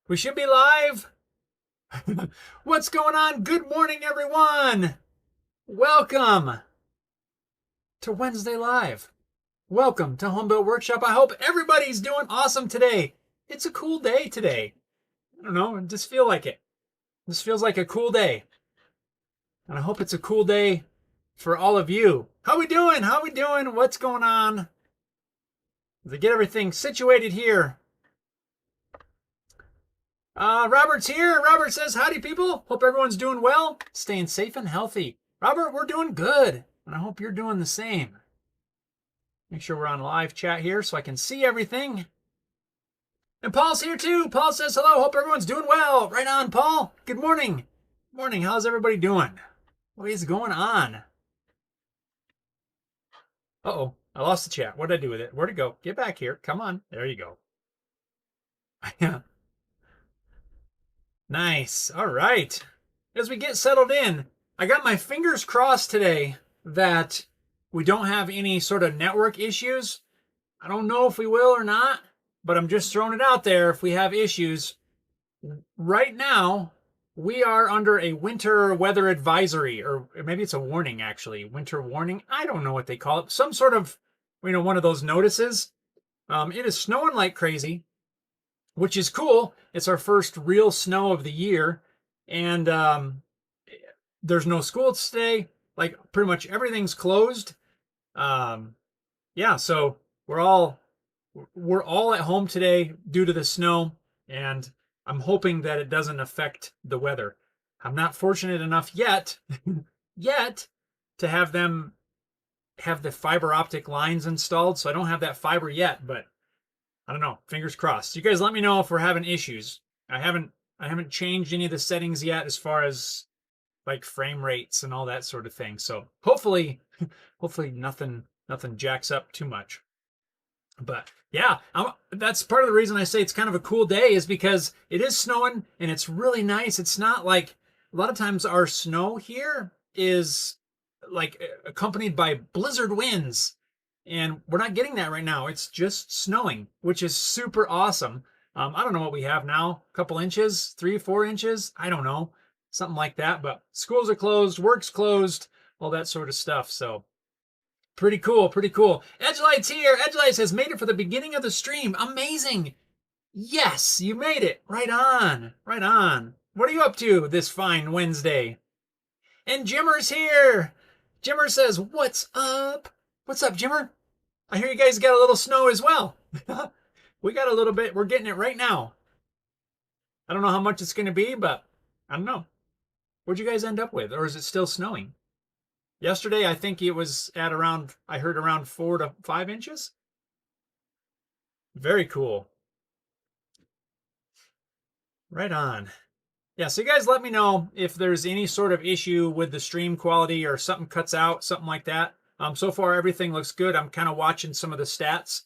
We should be live. What's going on? Good morning, everyone. Welcome to Wednesday Live. Welcome to Homebuilt Workshop. I hope everybody's doing awesome today. It's a cool day today. I don't know, I just feel like it. This feels like a cool day. And I hope it's a cool day for all of you. How we doing? How we doing? What's going on? To get everything situated here. Robert's here. Robert says, howdy, people. Hope everyone's doing well, staying safe and healthy. Robert, we're doing good, and I hope you're doing the same. Make sure we're on live chat here so I can see everything. And Paul's here, too. Paul says, hello. Hope everyone's doing well. Right on, Paul. Good morning. Good morning. How's everybody doing? What is going on? Uh-oh. I lost the chat. What did I do with it? Where'd it go? Get back here. Come on. There you go. Yeah. Nice. All right. As we get settled in, I got my fingers crossed today that we don't have any sort of network issues. I don't know if we will or not, but I'm just throwing it out there if we have issues. Right now, we are under a winter weather advisory, or maybe it's a warning, actually. Winter warning. I don't know what they call it. Some sort of, one of those notices. It is snowing like crazy, which is cool. It's our first real snow of the year, and there's no school today. Like, pretty much everything's closed. Yeah, so we're all at home today due to the snow, and I'm hoping that it doesn't affect the weather. I'm not fortunate enough yet to have them have the fiber optic lines installed, so I don't have that fiber yet, but I don't know. Fingers crossed. You guys let me know if we're having issues. I haven't changed any of the settings yet as far as like frame rates and all that sort of thing. So hopefully nothing jacks up too much. But yeah, that's part of the reason I say it's kind of a cool day is because it is snowing and it's really nice. It's not like a lot of times our snow here is like accompanied by blizzard winds. And we're not getting that right now. It's just snowing, which is super awesome. I don't know what we have now. A couple inches, 3-4 inches. I don't know. Something like that. But schools are closed, work's closed, all that sort of stuff. So pretty cool, pretty cool. Edgelight's here. Edgelight says, made it for the beginning of the stream. Amazing. Yes, you made it. Right on. Right on. What are you up to this fine Wednesday? And Jimmer's here. Jimmer says, what's up? What's up, Jimmer? I hear you guys got a little snow as well. We got a little bit. We're getting it right now. I don't know how much it's going to be, but I don't know. What'd you guys end up with? Or is it still snowing? Yesterday, I think it was at around, I heard around 4 to 5 inches. Very cool. Right on. Yeah, so you guys let me know if there's any sort of issue with the stream quality or something cuts out, something like that. So far, everything looks good. I'm kind of watching some of the stats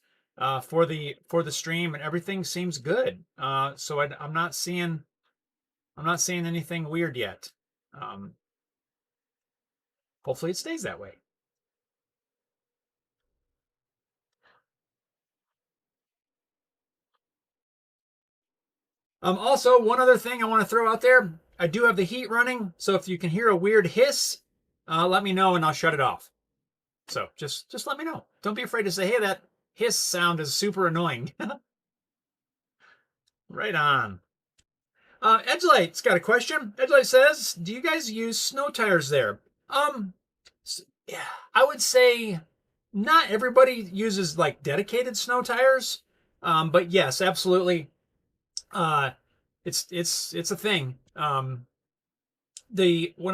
for the stream, and everything seems good. So I'm not seeing anything weird yet. Hopefully, it stays that way. Also, one other thing I want to throw out there: I do have the heat running, so if you can hear a weird hiss, let me know and I'll shut it off. So just let me know. Don't be afraid to say, hey, that hiss sound is super annoying. Right on. Edgelight's got a question. Edgelight says, do you guys use snow tires there? Yeah, I would say not everybody uses like dedicated snow tires. But yes, absolutely. It's a thing. When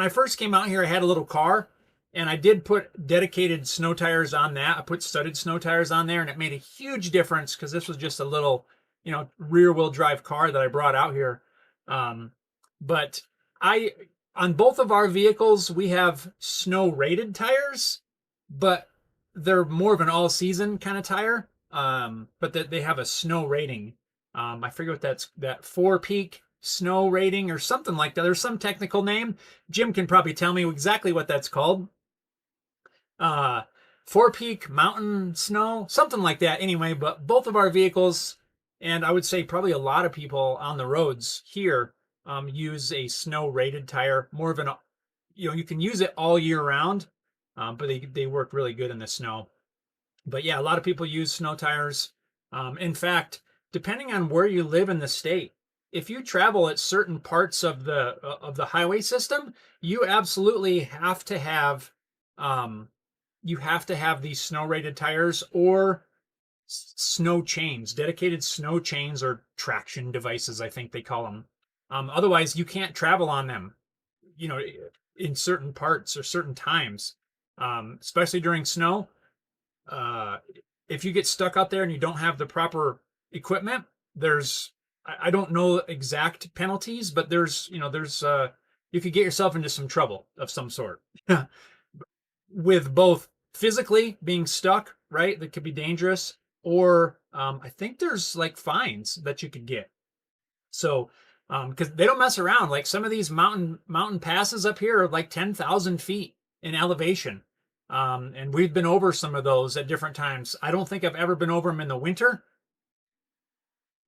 I first came out here, I had a little car. And I did put dedicated snow tires on that. I put studded snow tires on there, and it made a huge difference because this was just a little, rear-wheel drive car that I brought out here. But on both of our vehicles, we have snow-rated tires, but they're more of an all-season kind of tire. But they have a snow rating. I forget what that 4-peak snow rating or something like that. There's some technical name. Jim can probably tell me exactly what that's called. 4-peak mountain snow, something like that. Anyway, but both of our vehicles And I would say probably a lot of people on the roads here use a snow rated tire, more of an, you can use it all year round, but they work really good in the snow. But yeah, a lot of people use snow tires. In fact, depending on where you live in the state, if you travel at certain parts of the highway system, you absolutely have to have these snow rated tires or snow chains, dedicated snow chains or traction devices, I think they call them. Otherwise, you can't travel on them, you know, in certain parts or certain times, especially during snow. Uh, if you get stuck out there and you don't have the proper equipment, I don't know exact penalties, but you could get yourself into some trouble of some sort with both physically being stuck, right? That could be dangerous, or I think there's like fines that you could get. So, because they don't mess around. Like some of these mountain passes up here are like 10,000 feet in elevation. And we've been over some of those at different times. I don't think I've ever been over them in the winter,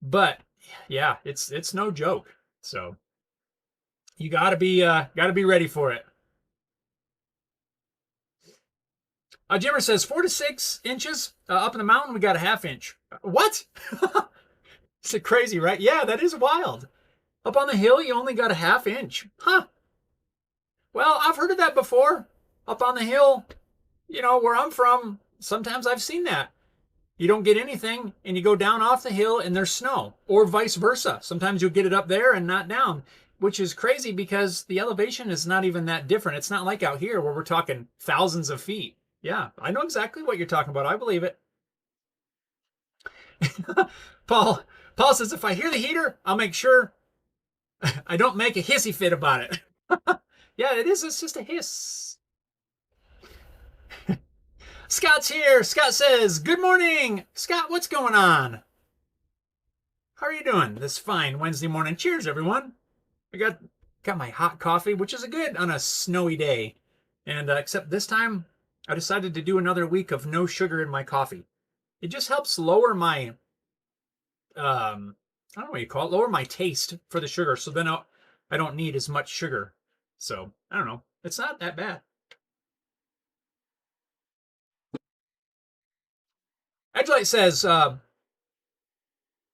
but yeah, it's no joke. So you gotta be ready for it. Jimmer says 4 to 6 inches up in the mountain. We got a half inch. What? It's crazy, right? Yeah, that is wild. Up on the hill, you only got a half inch. Huh. Well, I've heard of that before. Up on the hill, where I'm from, sometimes I've seen that. You don't get anything and you go down off the hill and there's snow, or vice versa. Sometimes you'll get it up there and not down, which is crazy because the elevation is not even that different. It's not like out here where we're talking thousands of feet. Yeah, I know exactly what you're talking about. I believe it. Paul says, if I hear the heater, I'll make sure I don't make a hissy fit about it. Yeah, it is. It's just a hiss. Scott's here. Scott says, good morning. Scott, what's going on? How are you doing this fine Wednesday morning? Cheers, everyone. I got my hot coffee, which is good on a snowy day. And except this time, I decided to do another week of no sugar in my coffee. It just helps lower my, I don't know what you call it, lower my taste for the sugar. So then I don't need as much sugar. So I don't know. It's not that bad. Edgelight says,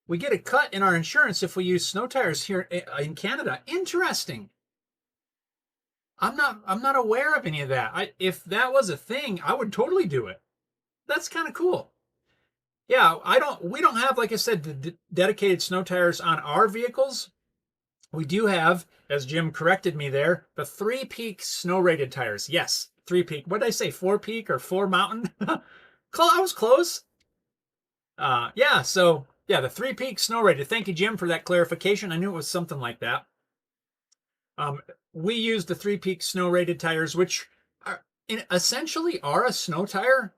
we get a cut in our insurance if we use snow tires here in Canada. Interesting. I'm not aware of any of that. If that was a thing, I would totally do it. That's kind of cool. Yeah, we don't have, like I said, the dedicated snow tires on our vehicles. We do have, as Jim corrected me there, the 3-peak snow rated tires. Yes, 3-peak. What did I say? 4-peak or 4 mountain? I was close. Yeah, so yeah, the 3-peak snow rated. Thank you, Jim, for that clarification. I knew it was something like that. We use the 3-peak snow rated tires, which essentially are a snow tire,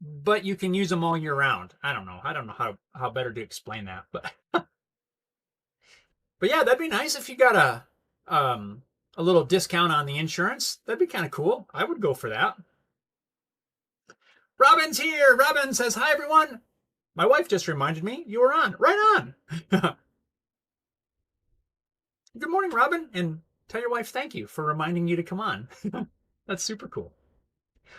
but you can use them all year round. I don't know how better to explain that, but but yeah, that'd be nice if you got a little discount on the insurance. That'd be kind of cool. I would go for that. Robin's here. Robin says, hi, everyone. My wife just reminded me you were on. Right on. Good morning, Robin. And tell your wife thank you for reminding you to come on. That's super cool.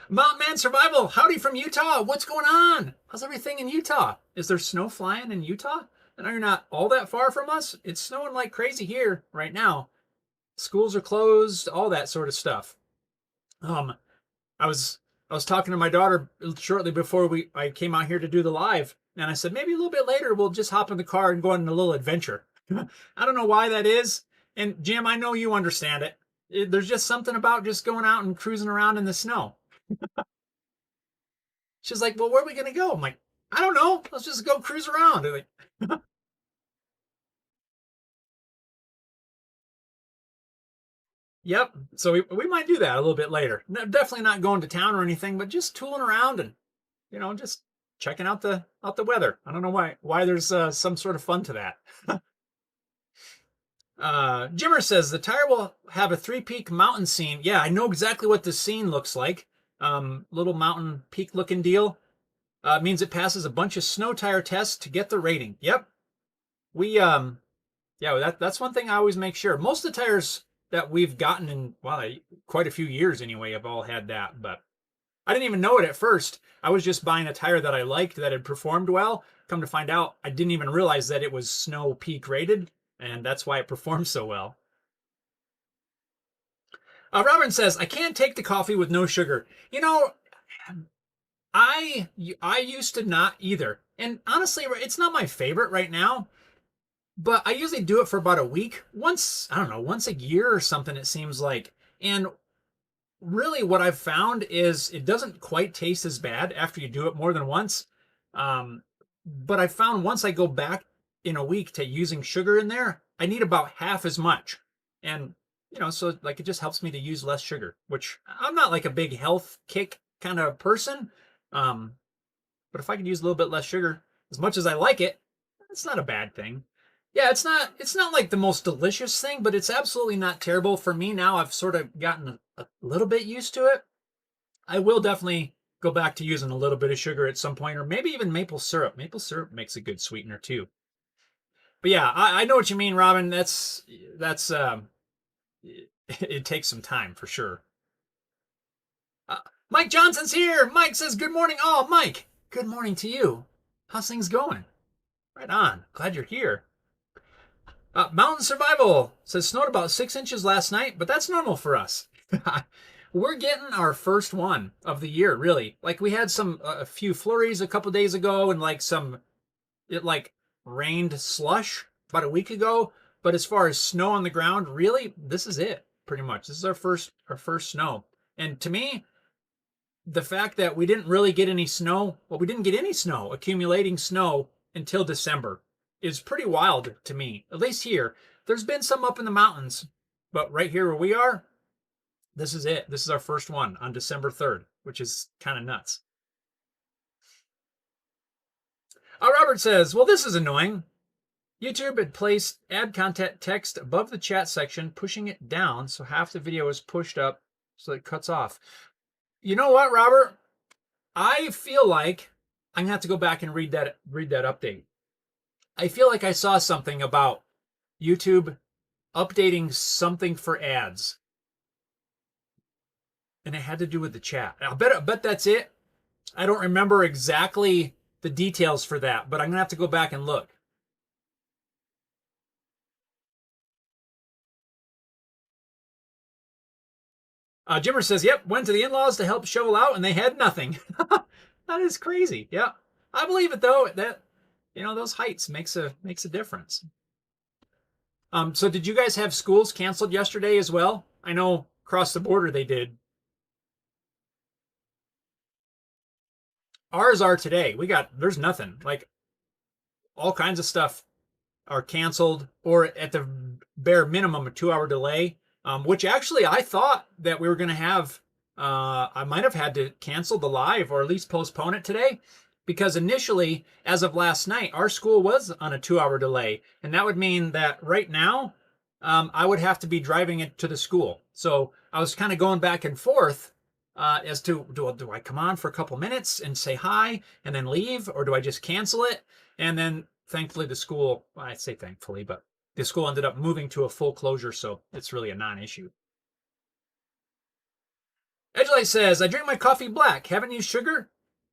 Mountain Man Survival, howdy from Utah. What's going on? How's everything in Utah? Is there snow flying in Utah? I know you're not all that far from us. It's snowing like crazy here right now. Schools are closed, all that sort of stuff. I was talking to my daughter shortly before I came out here to do the live, and I said maybe a little bit later we'll just hop in the car and go on a little adventure. I don't know why that is. And Jim, I know you understand it. There's just something about just going out and cruising around in the snow. She's like, well, where are we going to go? I'm like, I don't know. Let's just go cruise around. Like, yep. So we might do that a little bit later. Definitely not going to town or anything, but just tooling around and, just checking out the weather. I don't know why there's some sort of fun to that. Jimmer says the tire will have a 3-peak mountain scene. Yeah, I know exactly what the scene looks like. Little mountain peak looking deal. Means it passes a bunch of snow tire tests to get the rating. Yep. Yeah, that's one thing I always make sure. Most of the tires that we've gotten in, well, quite a few years anyway, have all had that. But I didn't even know it at first. I was just buying a tire that I liked that had performed well. Come to find out, I didn't even realize that it was snow peak rated, and that's why it performed so well. Robin says, I can't take the coffee with no sugar. You know, I used to not either. And honestly, it's not my favorite right now. But I usually do it for about a week. Once, I don't know, once a year or something, it seems like. And really what I've found is it doesn't quite taste as bad after you do it more than once. But I found once I go back in a week to using sugar in there, I need about half as much. And, so like it just helps me to use less sugar, which I'm not like a big health kick kind of person. But if I could use a little bit less sugar, as much as I like it, it's not a bad thing. Yeah, it's not like the most delicious thing, but it's absolutely not terrible. For me now, I've sort of gotten a little bit used to it. I will definitely go back to using a little bit of sugar at some point, or maybe even maple syrup. Maple syrup makes a good sweetener too. But yeah, I know what you mean, Robin. That's it takes some time for sure. Mike Johnson's here. Mike says good morning. Oh, Mike, good morning to you. How's things going? Right on. Glad you're here. Mountain Survival says snowed about 6 inches last night, but that's normal for us. We're getting our first one of the year, really. Like we had a few flurries a couple days ago, and it rained slush about a week ago. But as far as snow on the ground, really, this is it. Pretty much, this is our first snow. And to me, the fact that we didn't really get any snow, we didn't get any snow, accumulating snow until December, is pretty wild to me, at least here. There's been some up in the mountains, but right here where we are, this is it. This is our first one on December 3rd, which is kind of nuts. Robert says, well, this is annoying. YouTube had placed ad content text above the chat section, pushing it down, so half the video is pushed up, so it cuts off. You know what, Robert? I feel like I'm going to have to go back and read that update. I feel like I saw something about YouTube updating something for ads. And it had to do with the chat. I bet that's it. I don't remember exactly the details for that, but I'm going to have to go back and look. Jimmer says, yep, went to the in-laws to help shovel out, and they had nothing. That is crazy. Yeah. I believe it, though. That, those heights makes a difference. So did you guys have schools canceled yesterday as well? I know across the border they did. Ours are today. There's nothing. Like, all kinds of stuff are canceled, or at the bare minimum, a 2-hour delay, which actually I thought that we were going to have, I might have had to cancel the live or at least postpone it today, because initially, as of last night, our school was on a 2-hour delay, and that would mean that right now, I would have to be driving it to the school. So I was kind of going back and forth as to, do I come on for a couple minutes and say hi and then leave, or do I just cancel it? And then thankfully the school, well, I say thankfully, but the school ended up moving to a full closure, so it's really a non-issue. Edgelight says, I drink my coffee black, haven't used sugar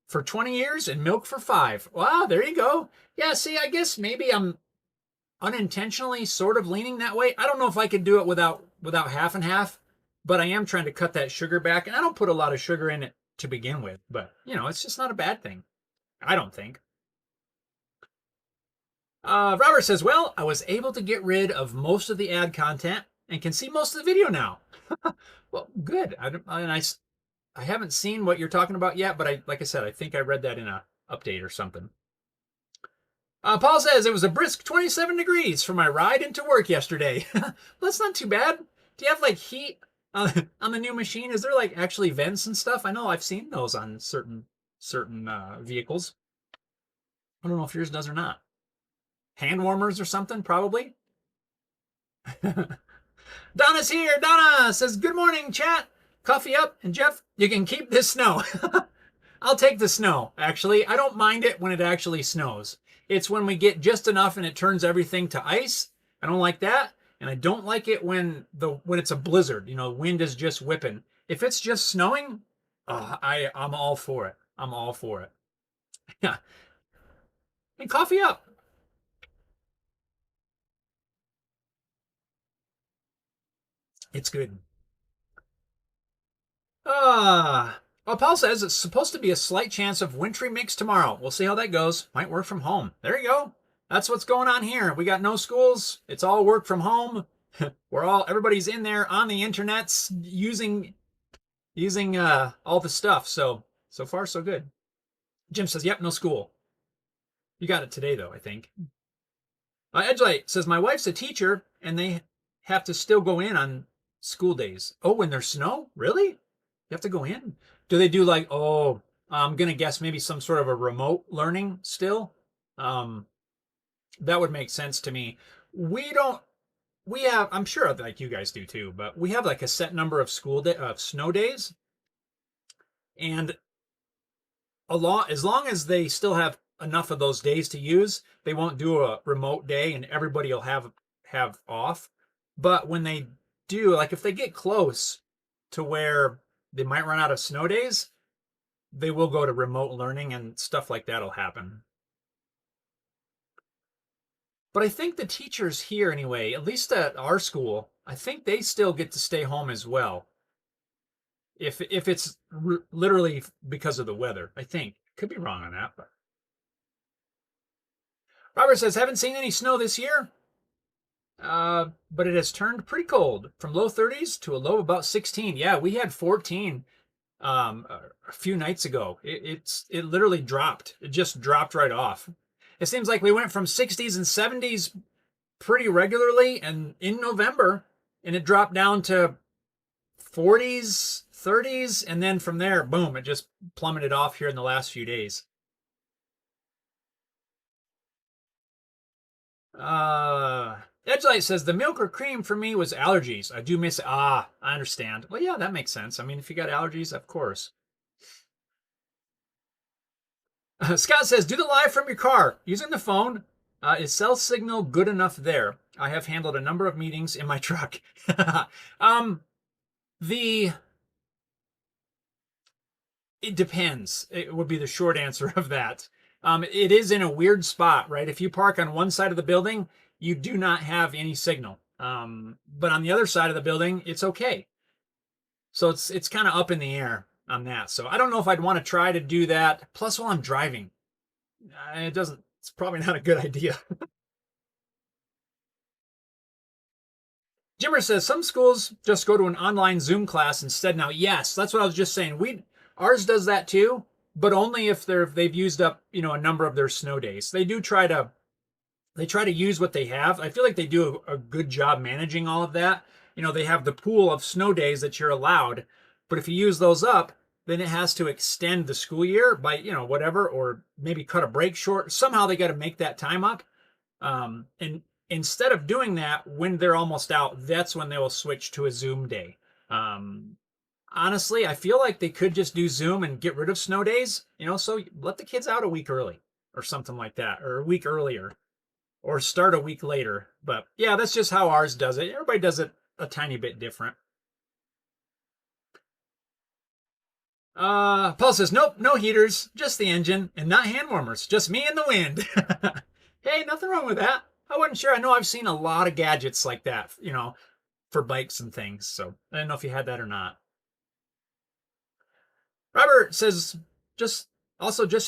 for 20 years and milk for 5. Wow, there you go. Yeah, see, I guess maybe I'm unintentionally sort of leaning that way. I don't know if I could do it without half and half, but I am trying to cut that sugar back, and I don't put a lot of sugar in it to begin with, but, it's just not a bad thing. I don't think. Robert says, well, I was able to get rid of most of the ad content and can see most of the video now. Well, good. I haven't seen what you're talking about yet, but like I said, I think I read that in a update or something. Paul says, it was a brisk 27 degrees for my ride into work yesterday. Well, that's not too bad. Do you have like heat on the new machine? Is there like actually vents and stuff? I know I've seen those on certain vehicles. I don't know if yours does or not. Hand warmers or something, probably. Donna's here. Donna says, good morning, chat. Coffee up, and Jeff, you can keep this snow. I'll take the snow, actually. I don't mind it when it actually snows. It's when we get just enough and it turns everything to ice. I don't like that. And I don't like it when it's a blizzard, wind is just whipping. If it's just snowing, I'm all for it. I'm all for it. Yeah. And coffee up. It's good. Well, Paul says it's supposed to be a slight chance of wintry mix tomorrow. We'll see how that goes. Might work from home. There you go. That's what's going on here. We got no schools. It's all work from home. Everybody's in there on the internets using all the stuff. So far so good. Jim says, "Yep, no school." You got it today though, I think. Edgelight says, "My wife's a teacher and they have to still go in on school days." Oh, when there's snow? Really? You have to go in? Do they do like, I'm going to guess maybe some sort of a remote learning still? Um, that would make sense to me. We don't, we have, I'm sure like you guys do too, but we have like a set number of snow days. And as long as they still have enough of those days to use, they won't do a remote day and everybody will have off. But when they do, like if they get close to where they might run out of snow days, they will go to remote learning and stuff like that'll happen. But I think the teachers here anyway, at least at our school, I think they still get to stay home as well. If it's literally because of the weather, I think. Could be wrong on that, but Robert says, "Haven't seen any snow this year, but it has turned pretty cold from low 30s to a low of about 16. Yeah, we had 14 a few nights ago. It literally dropped. It just dropped right off. It seems like we went from 60s and 70s pretty regularly and in November, and it dropped down to 40s, 30s, and then from there, boom, it just plummeted off here in the last few days. Edgelight says the milk or cream for me was allergies. I do miss it. I understand. Well, yeah, that makes sense. I mean, if you got allergies, of course. Scott says, do the live from your car using the phone. Is cell signal good enough there? I have handled a number of meetings in my truck. The It depends. It would be the short answer of that. It is in a weird spot, right? If you park on one side of the building, you do not have any signal. But on the other side of the building, it's okay. So it's kind of up in the air on that. So I don't know if I'd want to try to do that. Plus, while I'm driving, it's probably not a good idea. Jimmer says some schools just go to an online Zoom class instead now. Yes, that's what I was just saying. Ours does that too, but only if they've used up, a number of their snow days. They try to use what they have. I feel like they do a good job managing all of that. They have the pool of snow days that you're allowed, but if you use those up, then it has to extend the school year by, whatever, or maybe cut a break short. Somehow they got to make that time up. And instead of doing that when they're almost out, that's when they will switch to a Zoom day. Honestly, I feel like they could just do Zoom and get rid of snow days, so let the kids out a week early or something like that, or a week earlier, or start a week later. But yeah, that's just how ours does it. Everybody does it a tiny bit different. Paul says, nope, no heaters, just the engine, and not hand warmers, just me and the wind. Hey, nothing wrong with that. I wasn't sure. I know I've seen a lot of gadgets like that, for bikes and things. So I didn't know if you had that or not. Robert says, just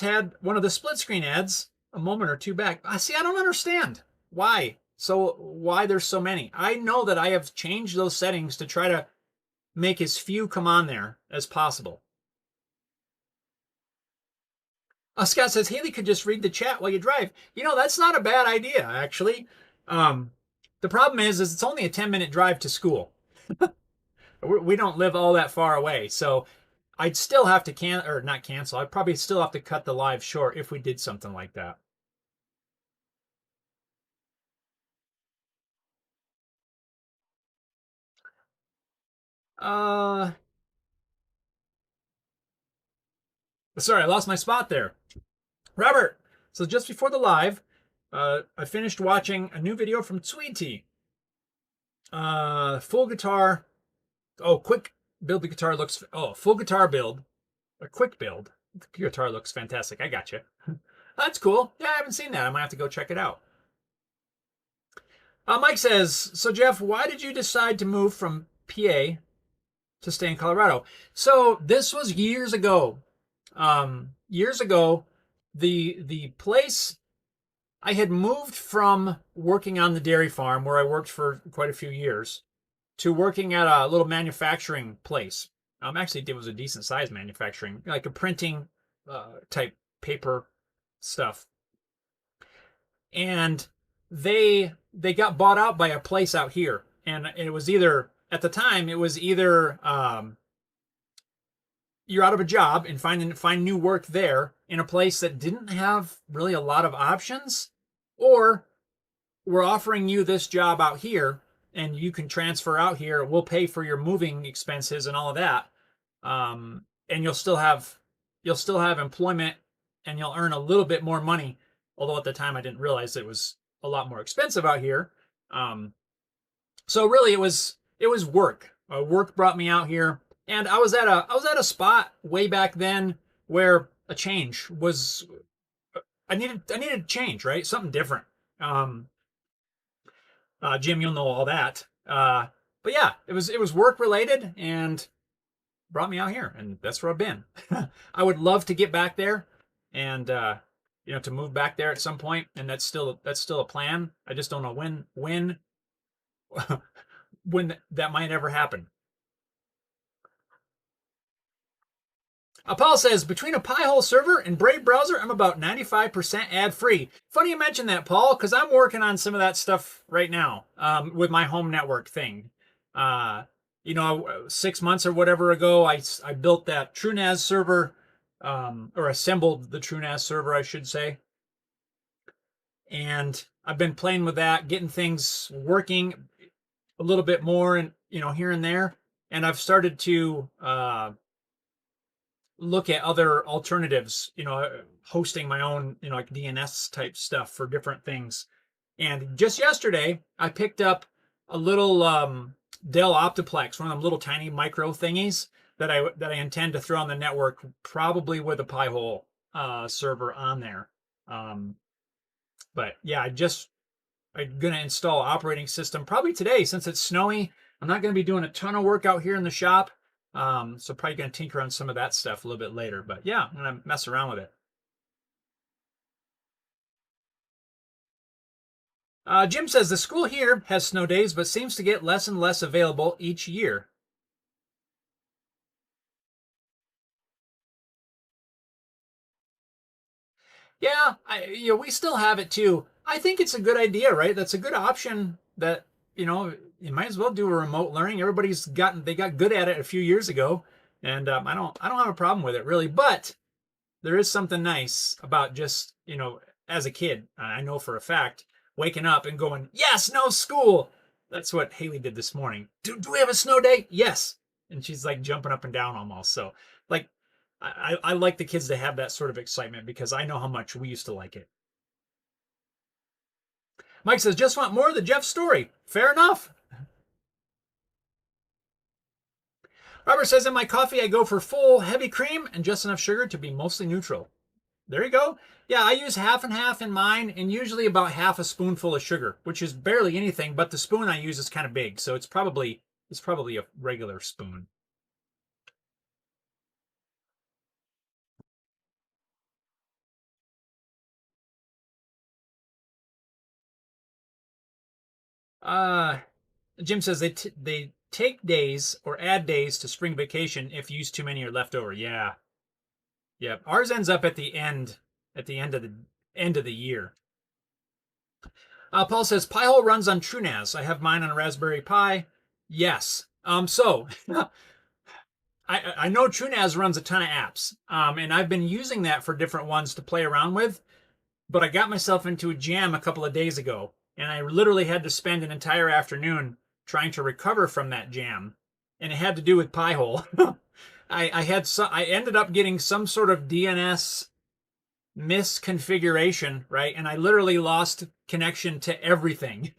had one of the split screen ads a moment or two back. I see. I don't understand why there's so many. I know that I have changed those settings to try to make as few come on there as possible. Scott says Haley could just read the chat while you drive. That's not a bad idea, actually. The problem is it's only a 10-minute drive to school. We don't live all that far away, so I'd still have to not cancel. I'd probably still have to cut the live short if we did something like that. Sorry, I lost my spot there. Robert, so just before the live, I finished watching a new video from Tweety. Full guitar. Oh, quick build the guitar looks. Oh, full guitar build. A quick build. The guitar looks fantastic. I got you. That's cool. Yeah, I haven't seen that. I might have to go check it out. Mike says, so Jeff, why did you decide to move from PA to stay in Colorado? So this was years ago. Years ago, the place I had moved from working on the dairy farm where I worked for quite a few years to working at a little manufacturing place. Actually, it was a decent sized manufacturing, like a printing type paper stuff. And they got bought out by a place out here, and it was either at the time it was either you're out of a job and find new work there in a place that didn't have really a lot of options, or we're offering you this job out here and you can transfer out here. We'll pay for your moving expenses and all of that, and you'll still have employment and you'll earn a little bit more money. Although at the time I didn't realize it was a lot more expensive out here. So really it was work. Work brought me out here, and I was at a spot way back then where a change was. I needed a change, right? Something different. Jim, you'll know all that. But yeah, it was work related and brought me out here, and that's where I've been. I would love to get back there and to move back there at some point, and that's still a plan. I just don't know when when that might ever happen. Paul says, between a Pi-hole server and Brave browser, I'm about 95% ad-free. Funny you mention that, Paul, because I'm working on some of that stuff right now with my home network thing. 6 months or whatever ago, I built that TrueNAS server, or assembled the TrueNAS server, I should say. And I've been playing with that, getting things working a little bit more, and here and there. And I've started to look at other alternatives, hosting my own, like DNS type stuff for different things. And just yesterday, I picked up a little Dell Optiplex, one of them little tiny micro thingies that I intend to throw on the network, probably with a Pi-hole server on there. But yeah, I'm gonna install operating system probably today since it's snowy. I'm not gonna be doing a ton of work out here in the shop. So probably gonna tinker on some of that stuff a little bit later. But yeah, I'm gonna mess around with it. Jim says the school here has snow days, but seems to get less and less available each year. Yeah, we still have it too. I think it's a good idea, right? That's a good option. That you might as well do a remote learning. They got good at it a few years ago, and I don't have a problem with it really. But there is something nice about just as a kid, I know for a fact, waking up and going, yes, no school. That's what Haley did this morning. Do we have a snow day? Yes. And she's like jumping up and down almost. So like, I like the kids to have that sort of excitement because I know how much we used to like it. Mike says, just want more of the Jeff story. Fair enough. Robert says, in my coffee, I go for full heavy cream and just enough sugar to be mostly neutral. There you go. Yeah, I use half and half in mine, and usually about half a spoonful of sugar, which is barely anything, but the spoon I use is kind of big, so it's probably a regular spoon. Jim says they take days or add days to spring vacation if used too many are left over. Yeah. Yeah. Ours ends up at the end of the year. Paul says Pi-hole runs on TrueNAS. I have mine on a Raspberry Pi. Yes. So I know TrueNAS runs a ton of apps, and I've been using that for different ones to play around with. But I got myself into a jam a couple of days ago, and I literally had to spend an entire afternoon trying to recover from that jam, and it had to do with Pi-hole. I ended up getting some sort of DNS misconfiguration, right? And I literally lost connection to everything.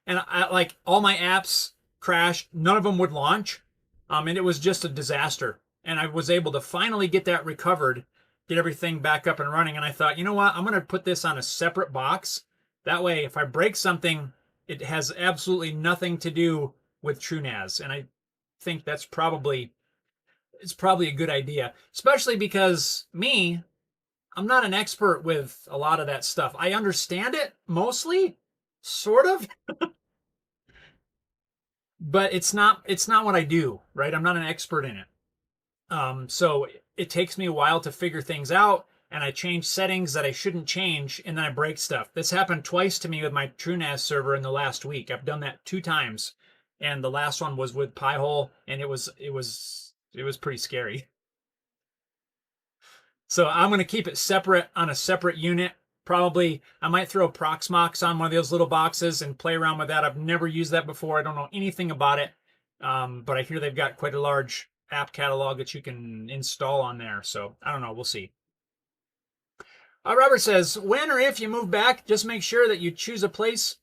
And like all my apps crashed. None of them would launch. And it was just a disaster. And I was able to finally get that recovered, get everything back up and running. And I thought, you know what? I'm going to put this on a separate box. That way, if I break something, it has absolutely nothing to do with TrueNAS. And I think it's probably a good idea, especially because I'm not an expert with a lot of that stuff. I understand it mostly, sort of, but it's not what I do, right? I'm not an expert in it. So it takes me a while to figure things out, and I change settings that I shouldn't change, and then I break stuff. This happened twice to me with my TrueNAS server in the last week. I've done that 2 times, and the last one was with Pi-hole, and it was pretty scary. So I'm going to keep it separate on a separate unit. Probably I might throw Proxmox on one of those little boxes and play around with that. I've never used that before. I don't know anything about it. But I hear they've got quite a large app catalog that you can install on there. So I don't know. We'll see. Robert says, when or if you move back, just make sure that you choose a place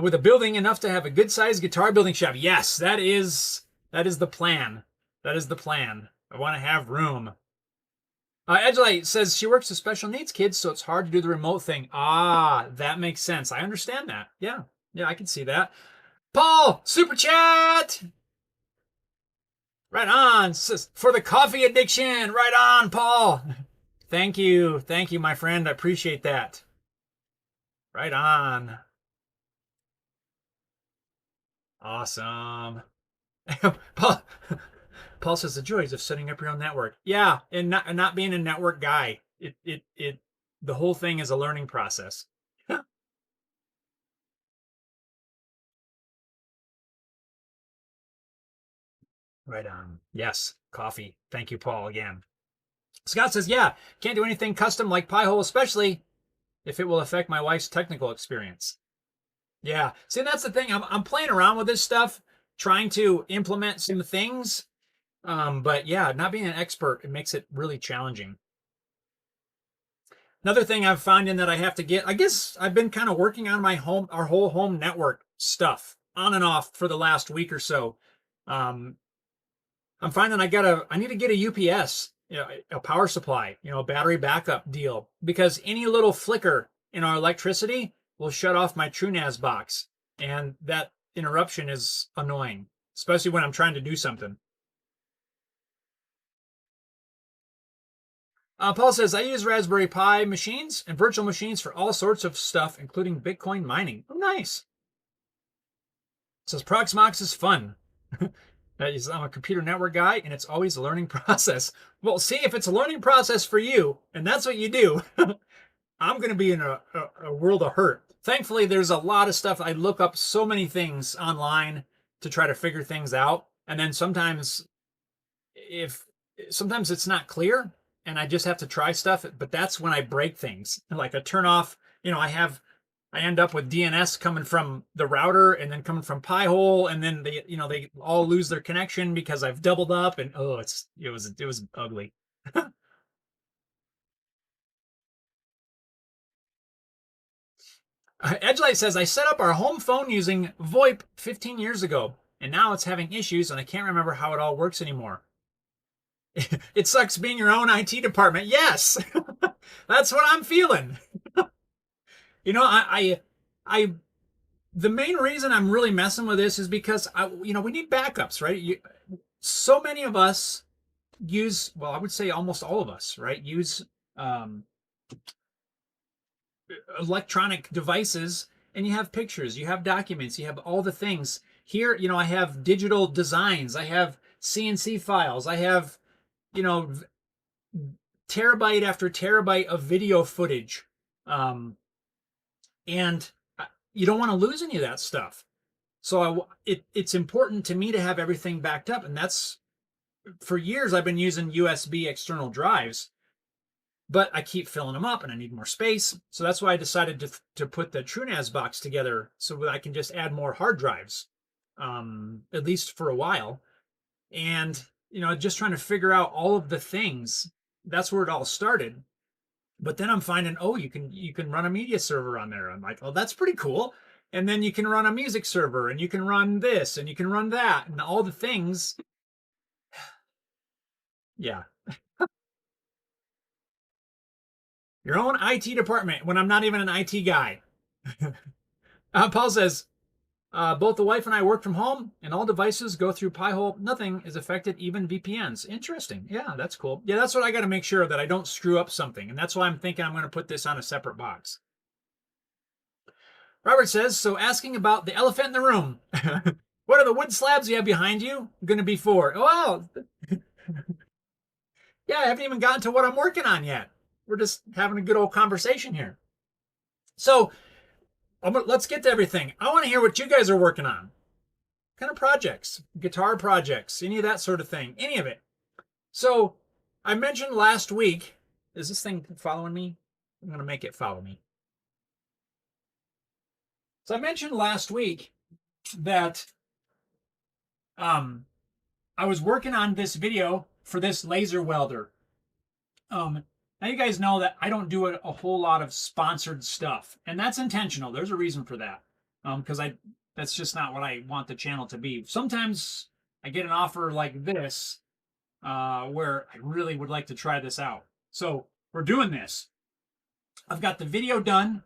with a building enough to have a good sized guitar building shop. Yes, that is the plan. That is the plan. I want to have room. Edgelight says she works with special needs kids, so it's hard to do the remote thing. Ah, that makes sense. I understand that. Yeah, I can see that. Paul, super chat! Right on. Says, for the coffee addiction. Right on, Paul. Thank you, my friend. I appreciate that. Right on. Awesome. Paul says the joys of setting up your own network. Yeah, and not being a network guy. The whole thing is a learning process. Right on. Yes, coffee. Thank you, Paul, again. Scott says, yeah, can't do anything custom like Pi-hole, especially if it will affect my wife's technical experience. Yeah. See, that's the thing. I'm playing around with this stuff, trying to implement some things. But yeah, not being an expert, it makes it really challenging. Another thing I'm finding that I have to get, I guess I've been kind of working on our whole home network stuff on and off for the last week or so. I'm finding I need to get a UPS, a power supply, a battery backup deal, because any little flicker in our electricity will shut off my TrueNAS box. And that interruption is annoying, especially when I'm trying to do something. Paul says, I use Raspberry Pi machines and virtual machines for all sorts of stuff, including Bitcoin mining. Oh, nice. Says, Proxmox is fun. I'm a computer network guy, and it's always a learning process. Well, see, if it's a learning process for you, and that's what you do, I'm going to be in a world of hurt. Thankfully, there's a lot of stuff. I look up so many things online to try to figure things out. And then sometimes it's not clear, and I just have to try stuff, but that's when I break things. Like I turn off, I end up with DNS coming from the router and then coming from Pi-hole, and then they all lose their connection because I've doubled up, and it was ugly. Edgelight says, I set up our home phone using VoIP 15 years ago, and now it's having issues, and I can't remember how it all works anymore. It sucks being your own IT department. Yes, that's what I'm feeling. I the main reason I'm really messing with this is because we need backups, right? So many of us I would say almost all of us, right, use electronic devices, and you have pictures, you have documents, you have all the things. Here, I have digital designs, I have CNC files, I have, terabyte after terabyte of video footage. And you don't want to lose any of that stuff. So it's important to me to have everything backed up. And that's, for years, I've been using USB external drives, but I keep filling them up and I need more space. So that's why I decided to put the TrueNAS box together so that I can just add more hard drives, at least for a while. And, just trying to figure out all of the things. that's where it all started. But then I'm finding, oh, you can run a media server on there. I'm like, oh, that's pretty cool. And then you can run a music server, and you can run this, and you can run that, and all the things. Yeah. Your own IT department when I'm not even an IT guy. Paul says, both the wife and I work from home, and all devices go through Pi-hole. Nothing is affected, even VPNs. Interesting. Yeah, that's cool. Yeah, that's what I got to make sure that I don't screw up something. And that's why I'm thinking I'm going to put this on a separate box. Robert says, so asking about the elephant in the room. What are the wood slabs you have behind you going to be for? Oh, wow. Yeah, I haven't even gotten to what I'm working on yet. We're just having a good old conversation here. So let's get to everything. I want to hear what you guys are working on. What kind of projects, guitar projects, any of that sort of thing, any of it. So I mentioned last week, is this thing following me? I'm going to make it follow me. So I mentioned last week that I was working on this video for this laser welder. Now you guys know that I don't do a whole lot of sponsored stuff, and that's intentional. There's a reason for that, because that's just not what I want the channel to be. Sometimes I get an offer like this, where I really would like to try this out. So we're doing this. I've got the video done.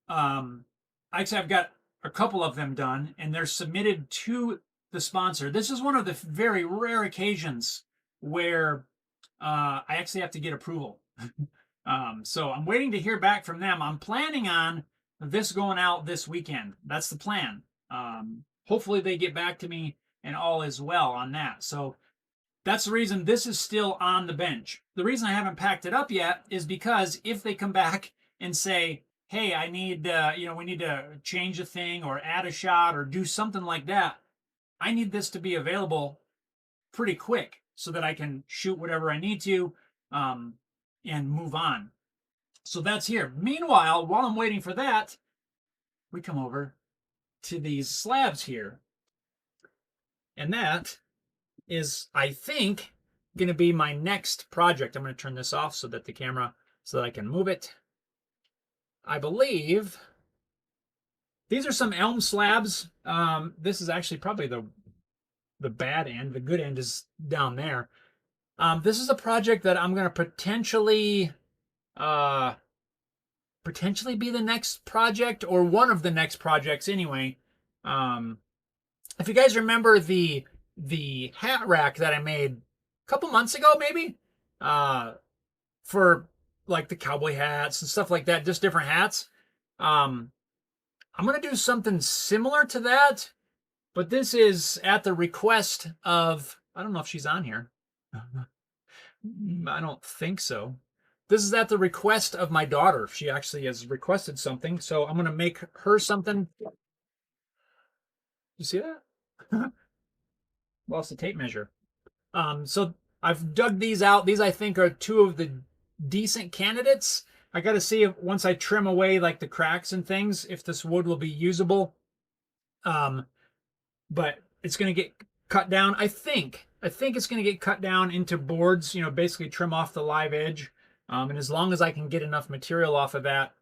Actually, I've got a couple of them done, and they're submitted to the sponsor. This is one of the very rare occasions where I actually have to get approval. So I'm waiting to hear back from them. I'm planning on this going out this weekend. That's the plan. Hopefully they get back to me and all is well on that. So that's the reason this is still on the bench. The reason I haven't packed it up yet is because if they come back and say, hey, I need, we need to change a thing or add a shot or do something like that, I need this to be available pretty quick so that I can shoot whatever I need to and move on. So that's here. Meanwhile, while I'm waiting for that, we come over to these slabs here. And that is, I think, going to be my next project. I'm going to turn this off so that I can move it. I believe these are some elm slabs. This is actually probably the bad end. The good end is down there. This is a project that I'm going to potentially be the next project, or one of the next projects anyway. If you guys remember the hat rack that I made a couple months ago, maybe, for like the cowboy hats and stuff like that, just different hats. I'm going to do something similar to that, but this is at the request of, I don't know if she's on here. I don't think so. This is at the request of my daughter. She actually has requested something, so I'm going to make her something. You see that? Lost the tape measure. So I've dug these out. These, I think, are two of the decent candidates. I got to see if once I trim away like the cracks and things, if this wood will be usable. But it's going to get cut down. I think it's going to get cut down into boards, basically trim off the live edge. And as long as I can get enough material off of that,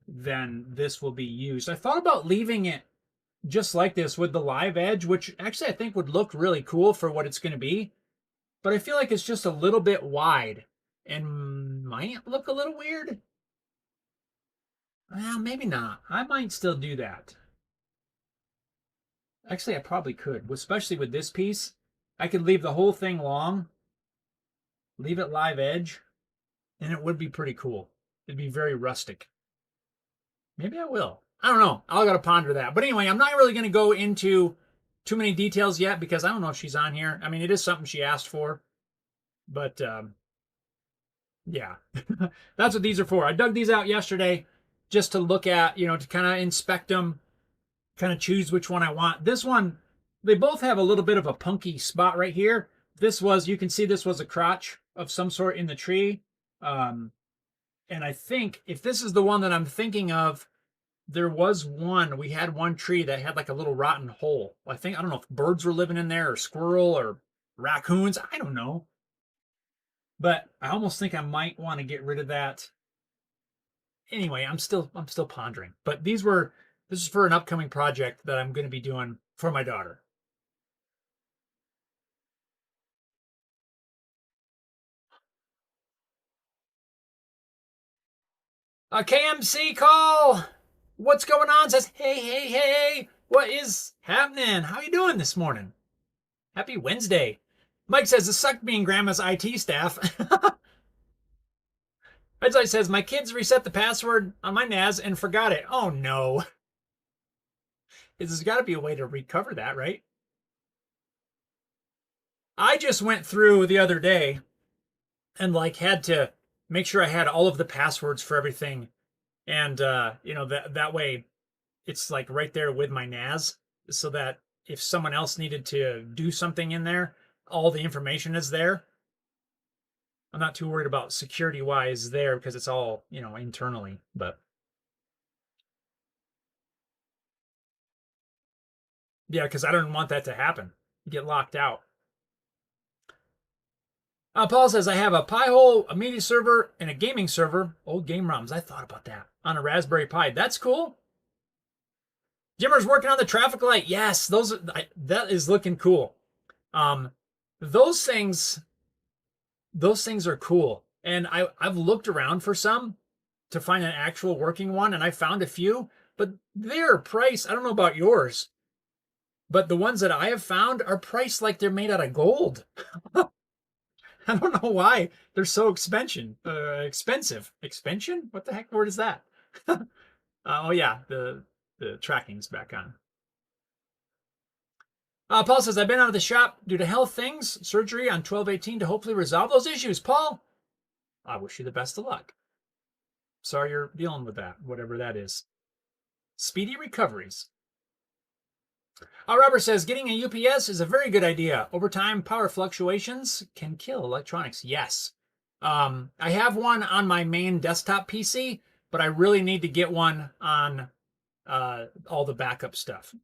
then this will be used. I thought about leaving it just like this with the live edge, which actually I think would look really cool for what it's going to be. But I feel like it's just a little bit wide and might look a little weird. Well, maybe not. I might still do that. Actually, I probably could, especially with this piece. I could leave the whole thing long, leave it live edge, and it would be pretty cool. It'd be very rustic. Maybe I will. I don't know. I'll got to ponder that. But anyway, I'm not really going to go into too many details yet because I don't know if she's on here. I mean, it is something she asked for. But, yeah. That's what these are for. I dug these out yesterday just to look at, to kind of inspect them, kind of choose which one I want. This one, they both have a little bit of a punky spot right here. You can see this was a crotch of some sort in the tree. And I think if this is the one that I'm thinking of, we had one tree that had like a little rotten hole. I don't know if birds were living in there or squirrel or raccoons. I don't know. But I almost think I might want to get rid of that. Anyway, I'm still pondering. But this is for an upcoming project that I'm going to be doing for my daughter. A KMC call. What's going on? Says, hey, what is happening? How you doing this morning? Happy Wednesday. Mike says, it sucked being grandma's IT staff. Red says, my kids reset the password on my NAS and forgot it. Oh no. There's got to be a way to recover that, right? I just went through the other day and had to make sure I had all of the passwords for everything. And that way it's right there with my NAS, so that if someone else needed to do something in there, all the information is there. I'm not too worried about security wise there because it's all, internally, but yeah, because I don't want that to happen. You get locked out. Paul says, I have a Pi-hole, a media server, and a gaming server. Old game ROMs. I thought about that. On a Raspberry Pi. That's cool. Jimmer's working on the traffic light. Yes, that is looking cool. Those things are cool. And I've looked around for some to find an actual working one, and I found a few, but they're priced. I don't know about yours, but the ones that I have found are priced like they're made out of gold. I don't know why they're so expensive. Expansion? What the heck word is that? Oh yeah, the tracking's back on. Paul says, I've been out of the shop due to health things, surgery on 12/18 to hopefully resolve those issues. Paul, I wish you the best of luck. Sorry you're dealing with that, whatever that is. Speedy recoveries. Robert says, getting a UPS is a very good idea. Over time, power fluctuations can kill electronics. Yes. I have one on my main desktop PC, but I really need to get one on all the backup stuff.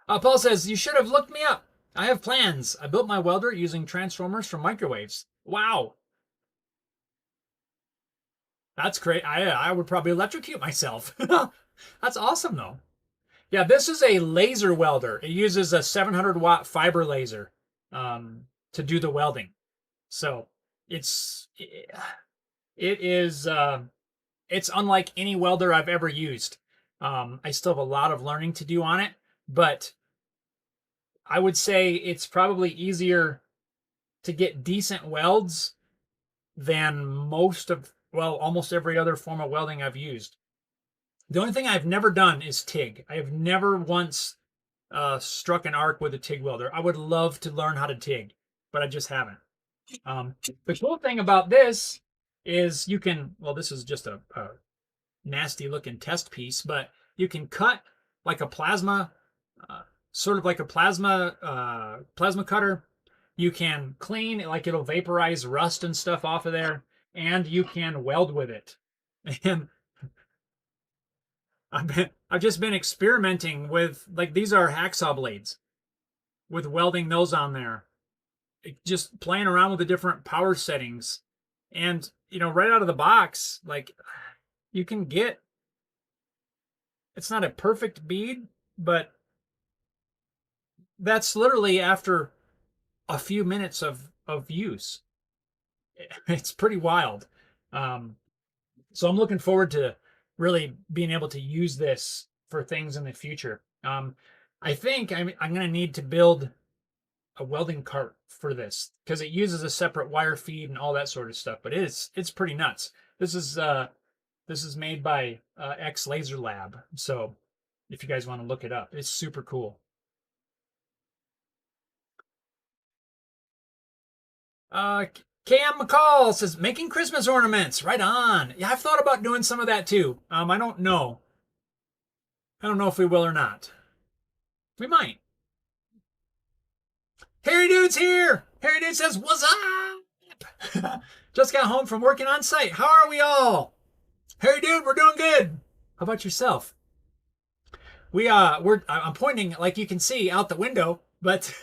Paul says, you should have looked me up. I have plans. I built my welder using transformers from microwaves. Wow. That's great. I would probably electrocute myself. That's awesome, though. Yeah, this is a laser welder. It uses a 700-watt fiber laser to do the welding. So it is it's unlike any welder I've ever used. I still have a lot of learning to do on it, but I would say it's probably easier to get decent welds than almost every other form of welding I've used. The only thing I've never done is TIG. I have never once struck an arc with a TIG welder. I would love to learn how to TIG, but I just haven't. The cool thing about this is you can, this is just a nasty looking test piece, but you can cut like a plasma, sort of like a plasma cutter. You can clean, it'll vaporize rust and stuff off of there, and you can weld with it. And I've just been experimenting with, these are hacksaw blades, with welding those on there. Just playing around with the different power settings. And, right out of the box, you can get, it's not a perfect bead, but that's literally after a few minutes of use. It's pretty wild. So I'm looking forward to really being able to use this for things in the future. I think I'm going to need to build a welding cart for this because it uses a separate wire feed and all that sort of stuff. But it's pretty nuts. This is made by X Laser Lab. So if you guys want to look it up, it's super cool. Cam McCall says, making Christmas ornaments. Right on. Yeah, I've thought about doing some of that too. I don't know. I don't know if we will or not. We might. Harry Dude's here. Harry Dude says, what's up? Just got home from working on site. How are we all? Harry Dude, we're doing good. How about yourself? I'm pointing like you can see out the window, but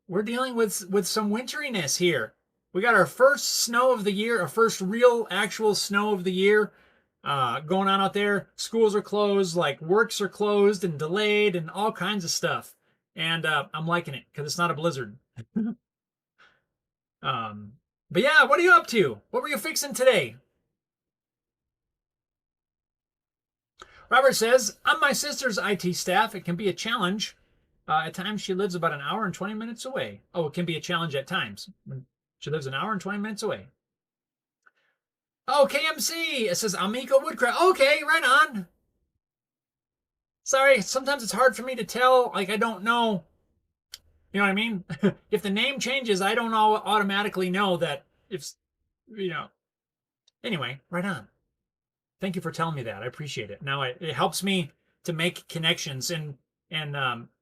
we're dealing with some winteriness here. We got our first snow of the year, our first real actual snow of the year going on out there. Schools are closed, like works are closed and delayed and all kinds of stuff. And I'm liking it because it's not a blizzard. um, but yeah, what are you up to? What were you fixing today? Robert says, I'm my sister's IT staff. It can be a challenge. At times, she lives about an hour and 20 minutes away. Oh, it can be a challenge at times. She lives an hour and 20 minutes away. Oh, KMC. It says Amico Woodcraft. Okay, right on. Sorry, sometimes it's hard for me to tell. Like, I don't know. You know what I mean? If the name changes, I don't automatically know that if, you know. Anyway, right on. Thank you for telling me that. I appreciate it. Now it helps me to make connections, and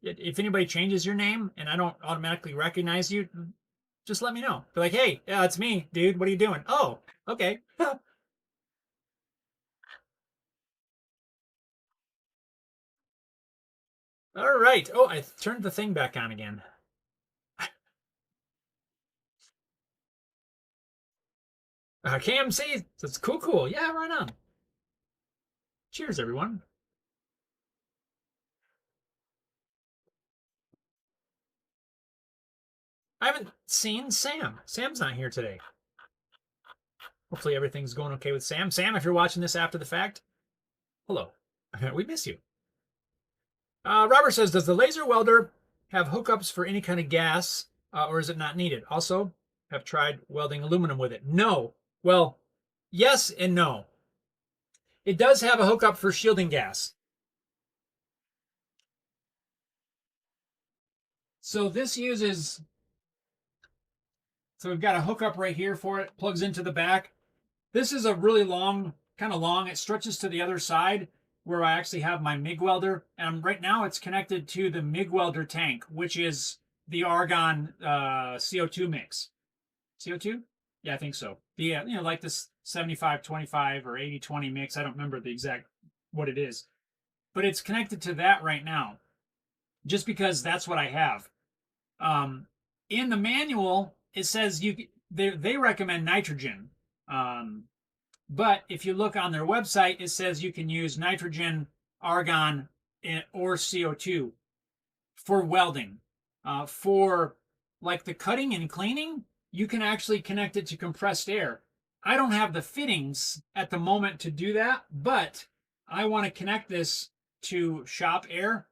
if anybody changes your name and I don't automatically recognize you, just let me know. Be like, hey, yeah, it's me, dude. What are you doing? Oh, okay. All right. Oh, I turned the thing back on again. KMC. That's cool, cool. Yeah, right on. Cheers, everyone. I haven't seen Sam. Sam's not here today. Hopefully everything's going okay with Sam. Sam, if you're watching this after the fact, hello. We miss you. Robert says, does the laser welder have hookups for any kind of gas, or is it not needed? Also, have tried welding aluminum with it. No. Well, yes and no. It does have a hookup for shielding gas. So this uses, so we've got a hookup right here for it, plugs into the back. This is a really long, kind of long. It stretches to the other side where I actually have my MIG welder. And right now it's connected to the MIG welder tank, which is the argon CO2 mix. CO2? Yeah, I think so. The like this 75-25 or 80-20 mix. I don't remember the exact what it is. But it's connected to that right now. Just because that's what I have. In the manual, it says they recommend nitrogen. But if you look on their website, it says you can use nitrogen, argon, or CO2 for welding. For like the cutting and cleaning, you can actually connect it to compressed air. I don't have the fittings at the moment to do that, but I want to connect this to shop air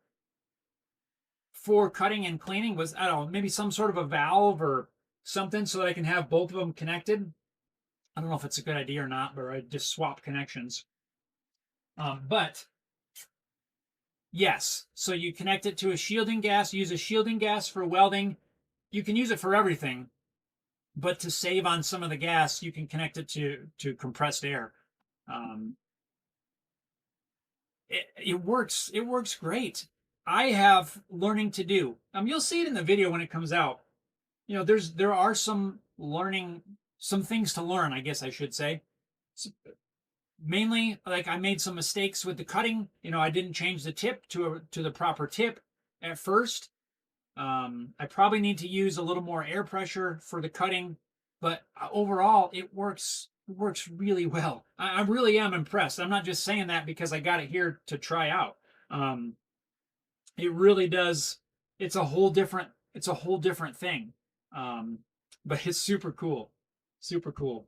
for cutting and cleaning. Was, I don't know, maybe some sort of a valve or something so that I can have both of them connected. I don't know if it's a good idea or not, but I just swap connections. But yes, so you connect it to a shielding gas, use a shielding gas for welding. You can use it for everything, but to save on some of the gas, you can connect it to compressed air. It works. It works great. I have learning to do. You'll see it in the video when it comes out. You know, there are some things to learn, I guess I should say. So, mainly, like I made some mistakes with the cutting. You know, I didn't change the tip to the proper tip at first. I probably need to use a little more air pressure for the cutting, but overall, it works really well. I really am impressed. I'm not just saying that because I got it here to try out. It really does. It's a whole different thing. But it's super cool. Super cool.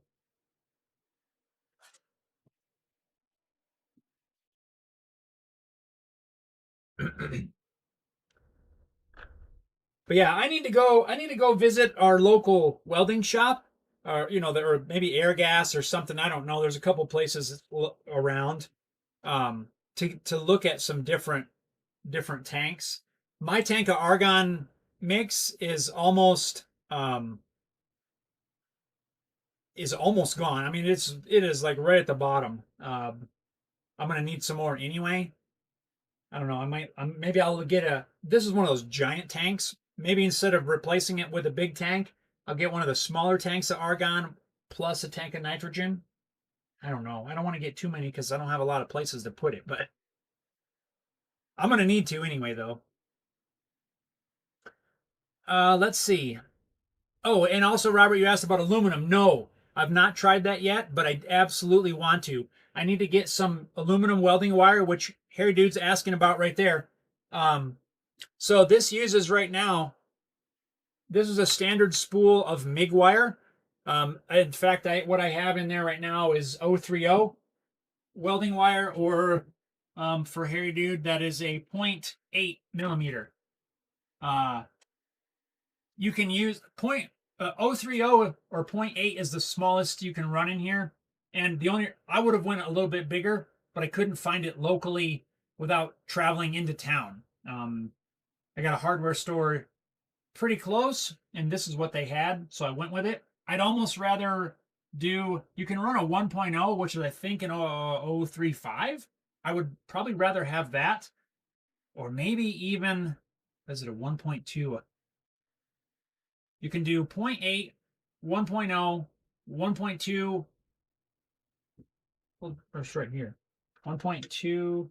But yeah, I need to go visit our local welding shop, or or maybe Air Gas or something. I don't know. There's a couple places around to look at some different tanks. My tank of argon mix is almost gone. I mean, it is like right at the bottom. I'm gonna need some more anyway. I don't know. Maybe I'll get this is one of those giant tanks. Maybe instead of replacing it with a big tank, I'll get one of the smaller tanks of argon plus a tank of nitrogen. I don't know. I don't want to get too many because I don't have a lot of places to put it, but I'm going to need to anyway, though. Let's see. Oh, and also, Robert, you asked about aluminum. No, I've not tried that yet, but I absolutely want to. I need to get some aluminum welding wire, which Harry Dude's asking about right there. So this uses right now, this is a standard spool of MIG wire. In fact, what I have in there right now is 030 welding wire, or for Harry Dude, that is a 0.8 millimeter. You can use 030 or 0.8 is the smallest you can run in here. And I would have went a little bit bigger, but I couldn't find it locally without traveling into town. I got a hardware store pretty close, and this is what they had, so I went with it. I'd almost rather you can run a 1.0, which is I think an 035. I would probably rather have that, or maybe even, is it a 1.2? You can do 0.8, 1.0, 1.2. Well, it's right here. 1.2.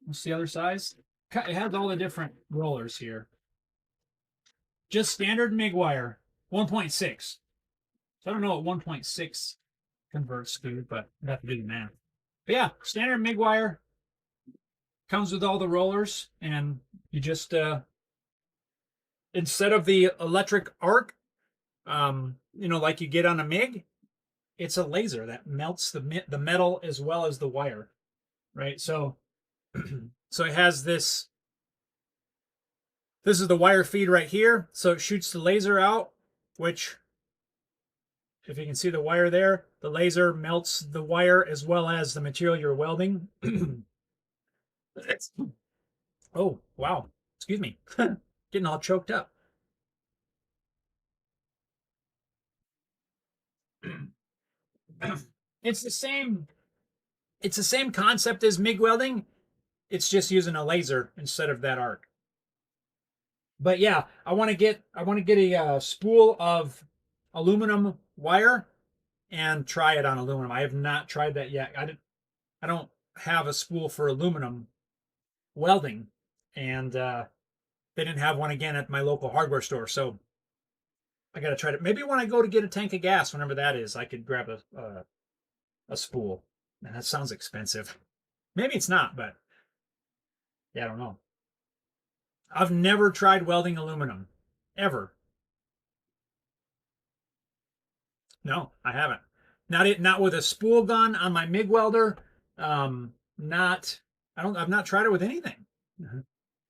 What's the other size? It has all the different rollers here. Just standard MIG wire, 1.6. So I don't know what 1.6 converts to, but I have to do the math. But yeah, standard MIG wire comes with all the rollers, and you just instead of the electric arc, like you get on a MIG, it's a laser that melts the metal as well as the wire, right? So, so it has this. This is the wire feed right here. So it shoots the laser out, which, if you can see the wire there, the laser melts the wire as well as the material you're welding. Oh, wow. Excuse me. Getting all choked up. It's the same concept as MIG welding. It's just using a laser instead of that arc. But yeah, I want to get a spool of aluminum wire and try it on aluminum. I have not tried that yet. I don't have a spool for aluminum welding, and they didn't have one again at my local hardware store. So I got to try it. Maybe when I go to get a tank of gas, whenever that is, I could grab a spool. Man, that sounds expensive. Maybe it's not, but yeah, I don't know. I've never tried welding aluminum, ever. No, I haven't. Not with a spool gun on my MIG welder. Not I've not tried it with anything.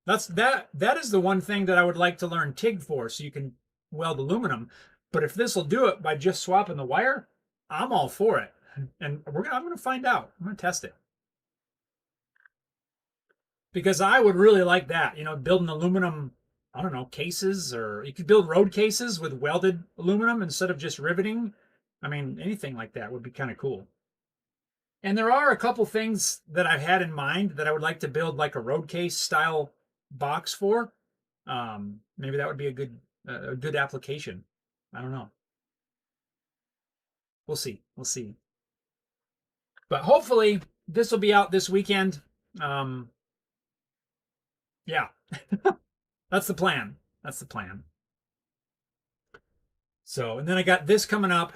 That is the one thing that I would like to learn TIG for, so you can weld aluminum. But if this will do it by just swapping the wire, I'm all for it. And I'm gonna find out. I'm gonna test it. Because I would really like that, building aluminum, I don't know, cases, or you could build road cases with welded aluminum instead of just riveting. I mean, anything like that would be kind of cool. And there are a couple things that I've had in mind that I would like to build like a road case style box for. Maybe that would be a good application. I don't know. We'll see. We'll see. But hopefully this will be out this weekend. Yeah, that's the plan. That's the plan. So, and then I got this coming up.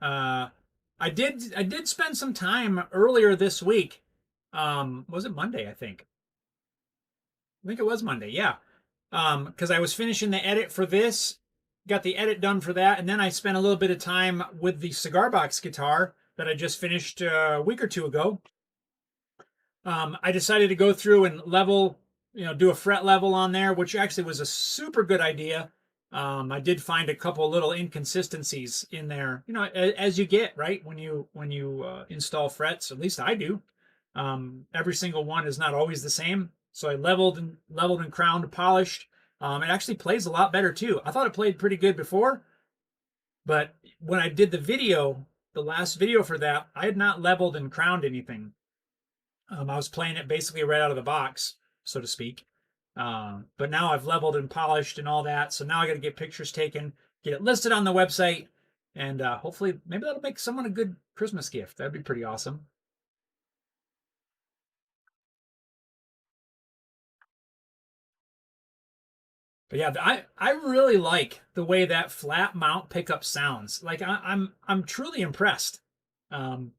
I did spend some time earlier this week. Was it Monday? I think it was Monday. Yeah. Because I was finishing the edit for this, got the edit done for that, and then I spent a little bit of time with the cigar box guitar that I just finished a week or two ago. I decided to go through and level, do a fret level on there, which actually was a super good idea. I did find a couple little inconsistencies in there, as you get, right, when you install frets. At least I do. Every single one is not always the same. So I leveled and crowned, polished. It actually plays a lot better too. I thought it played pretty good before, but when I did the last video for that, I had not leveled and crowned anything. I was playing it basically right out of the box, so to speak. But now I've leveled and polished and all that. So now I got to get pictures taken, get it listed on the website, and hopefully maybe that'll make someone a good Christmas gift. That'd be pretty awesome. But yeah, I really like the way that flat mount pickup sounds. Like I'm truly impressed. Um,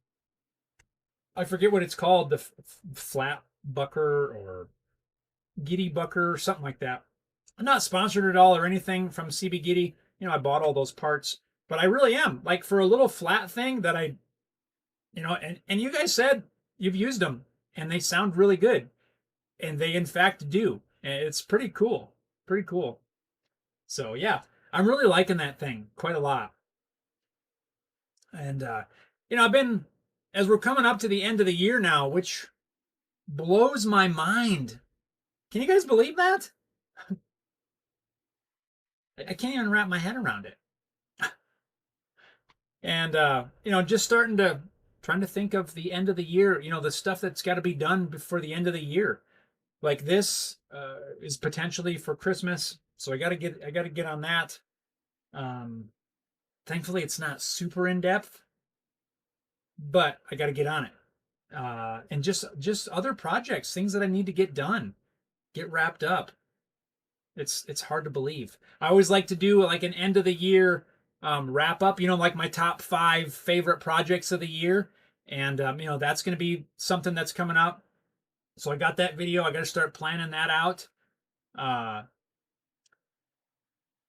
I forget what it's called, the flat bucker or giddy bucker or something like that. I'm not sponsored at all or anything from CB Giddy. You know, I bought all those parts, but I really am like for a little flat thing that I, you know, and you guys said you've used them and they sound really good, and they in fact do. And it's pretty cool, pretty cool. So yeah, I'm really liking that thing quite a lot. And you know, I've been as we're coming up to the end of the year now, which blows my mind. Can you guys believe that? I can't even wrap my head around it. And you know, just trying to think of the end of the year, you know, the stuff that's got to be done before the end of the year. Like this is potentially for Christmas, so I got to get on that. Um, Thankfully, it's not super in depth, but I got to get on it. And just other projects, things that I need to get done, get wrapped up. It's hard to believe. I always like to do like an end of the year wrap up. You know, like my top 5 favorite projects of the year, and you know that's going to be something that's coming up. So I got that video. I got to start planning that out. Uh,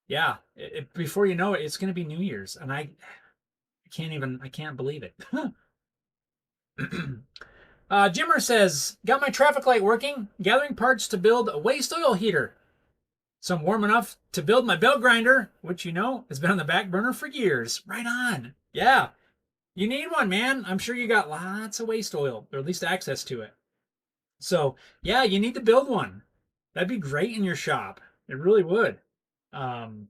yeah, before you know it, it's going to be New Year's, and I can't believe it. Jimmer says, got my traffic light working, gathering parts to build a waste oil heater. So I'm warm enough to build my belt grinder, which you know has been on the back burner for years. Right on. Yeah, you need one, man. I'm sure you got lots of waste oil, or at least access to it. So yeah, you need to build one. That'd be great in your shop. It really would. Um,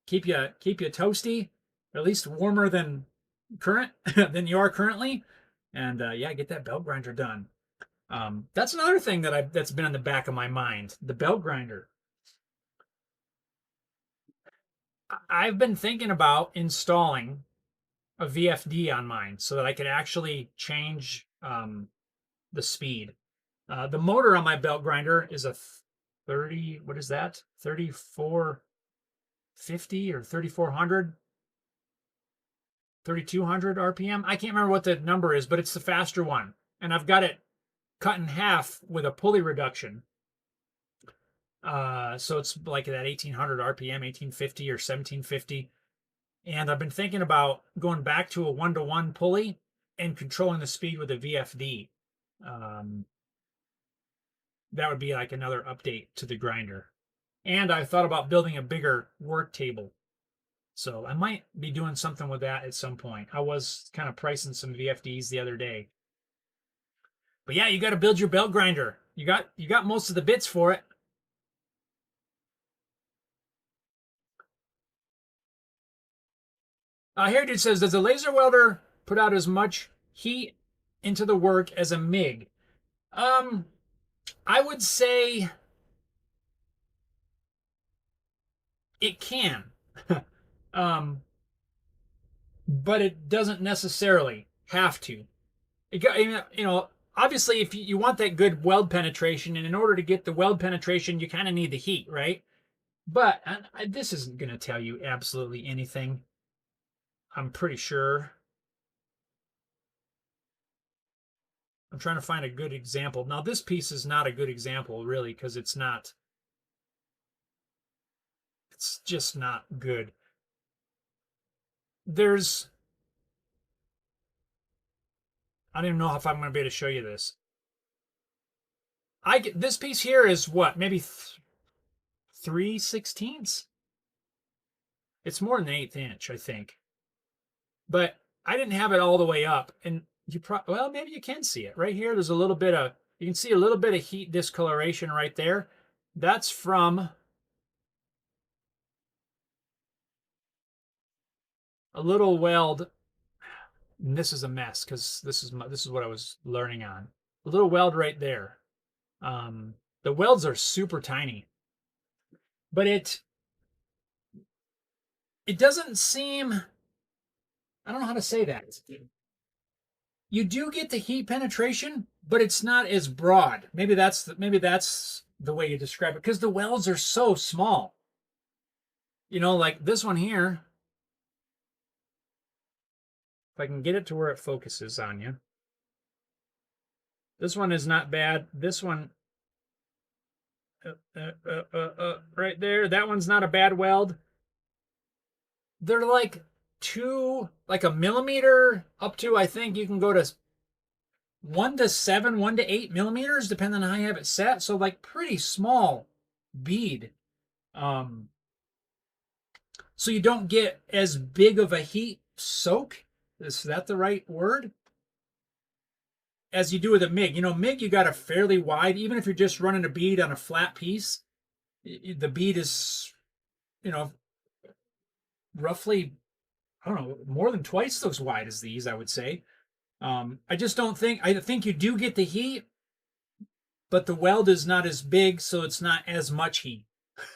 keep you toasty, or at least warmer than current than you are currently. And yeah, get that belt grinder done. That's another thing that's been in the back of my mind. The belt grinder. I've been thinking about installing a VFD on mine so that I could actually change the speed. The motor on my belt grinder is a 30, what is that? 3450 or 3400, 3200 RPM. I can't remember what the number is, but it's the faster one. And I've got it cut in half with a pulley reduction. So it's like that 1800 RPM, 1850 or 1750. And I've been thinking about going back to a 1-to-1 pulley and controlling the speed with a VFD. That would be like another update to the grinder. And I thought about building a bigger work table. So I might be doing something with that at some point. I was kind of pricing some VFDs the other day. But yeah, you got to build your belt grinder. You got most of the bits for it. Heritage says, does a laser welder put out as much heat into the work as a MIG? I would say it can, but it doesn't necessarily have to. You know, obviously, if you want that good weld penetration, and in order to get the weld penetration, you kind of need the heat, right? But this isn't going to tell you absolutely anything. I'm pretty sure. I'm trying to find a good example. Now, this piece is not a good example, really, because it's just not good. I don't even know if I'm going to be able to show you this. This piece here is what, maybe 3/16. It's more than an 1/8 inch, I think. But I didn't have it all the way up, and well, maybe you can see it right here. There's a little bit of you can see a little bit of heat discoloration right there. That's from a little weld. And this is a mess because this is what I was learning on. A little weld right there. The welds are super tiny, but it doesn't seem. I don't know how to say that. You do get the heat penetration, but it's not as broad. Maybe that's the way you describe it because the welds are so small. You know, like this one here, if I can get it to where it focuses on you. This one is not bad. This one, right there, that one's not a bad weld. They're like like a millimeter up to, I think you can go to 1 to 7, 1 to 8 millimeters, depending on how you have it set. So like pretty small bead. So you don't get as big of a heat soak. Is that the right word? As you do with a MIG. You know, MIG, you got a fairly wide, even if you're just running a bead on a flat piece, the bead is, you know, roughly, I don't know, more than twice as wide as these, I would say. I just don't think, I think you do get the heat, but the weld is not as big, so it's not as much heat.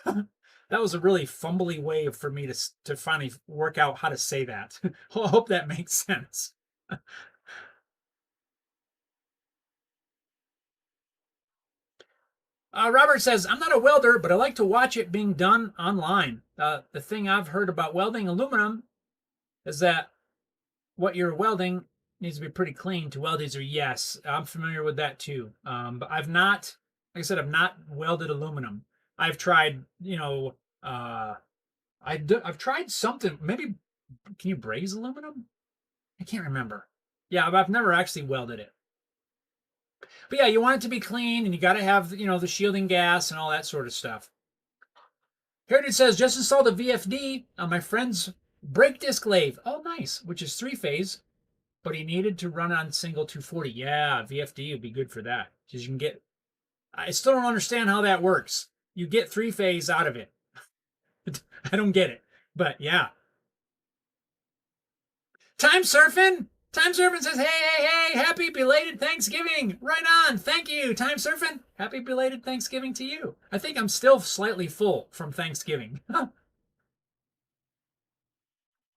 That was a really fumbly way for me to finally work out how to say that. I hope that makes sense. Robert says, I'm not a welder, but I like to watch it being done online. The thing I've heard about welding aluminum is that what you're welding needs to be pretty clean to weld these. Or yes, I'm familiar with that too. But I've not, like I said, I've not welded aluminum. I've tried, you know, I've tried something. Maybe can you braze aluminum? I can't remember. Yeah, but I've never actually welded it. But yeah, you want it to be clean, and you got to have, you know, the shielding gas and all that sort of stuff. Heritage says, just installed a VFD on my friend's brake disc lathe. Oh, nice, which is 3-phase, but he needed to run on single 240. Yeah, VFD would be good for that, because you can get, I still don't understand how that works. You get 3-phase out of it. I don't get it, but yeah. Time surfing? Time Surfing says, hey, happy belated Thanksgiving. Right on. Thank you, Time Surfing. Happy belated Thanksgiving to you. I think I'm still slightly full from Thanksgiving.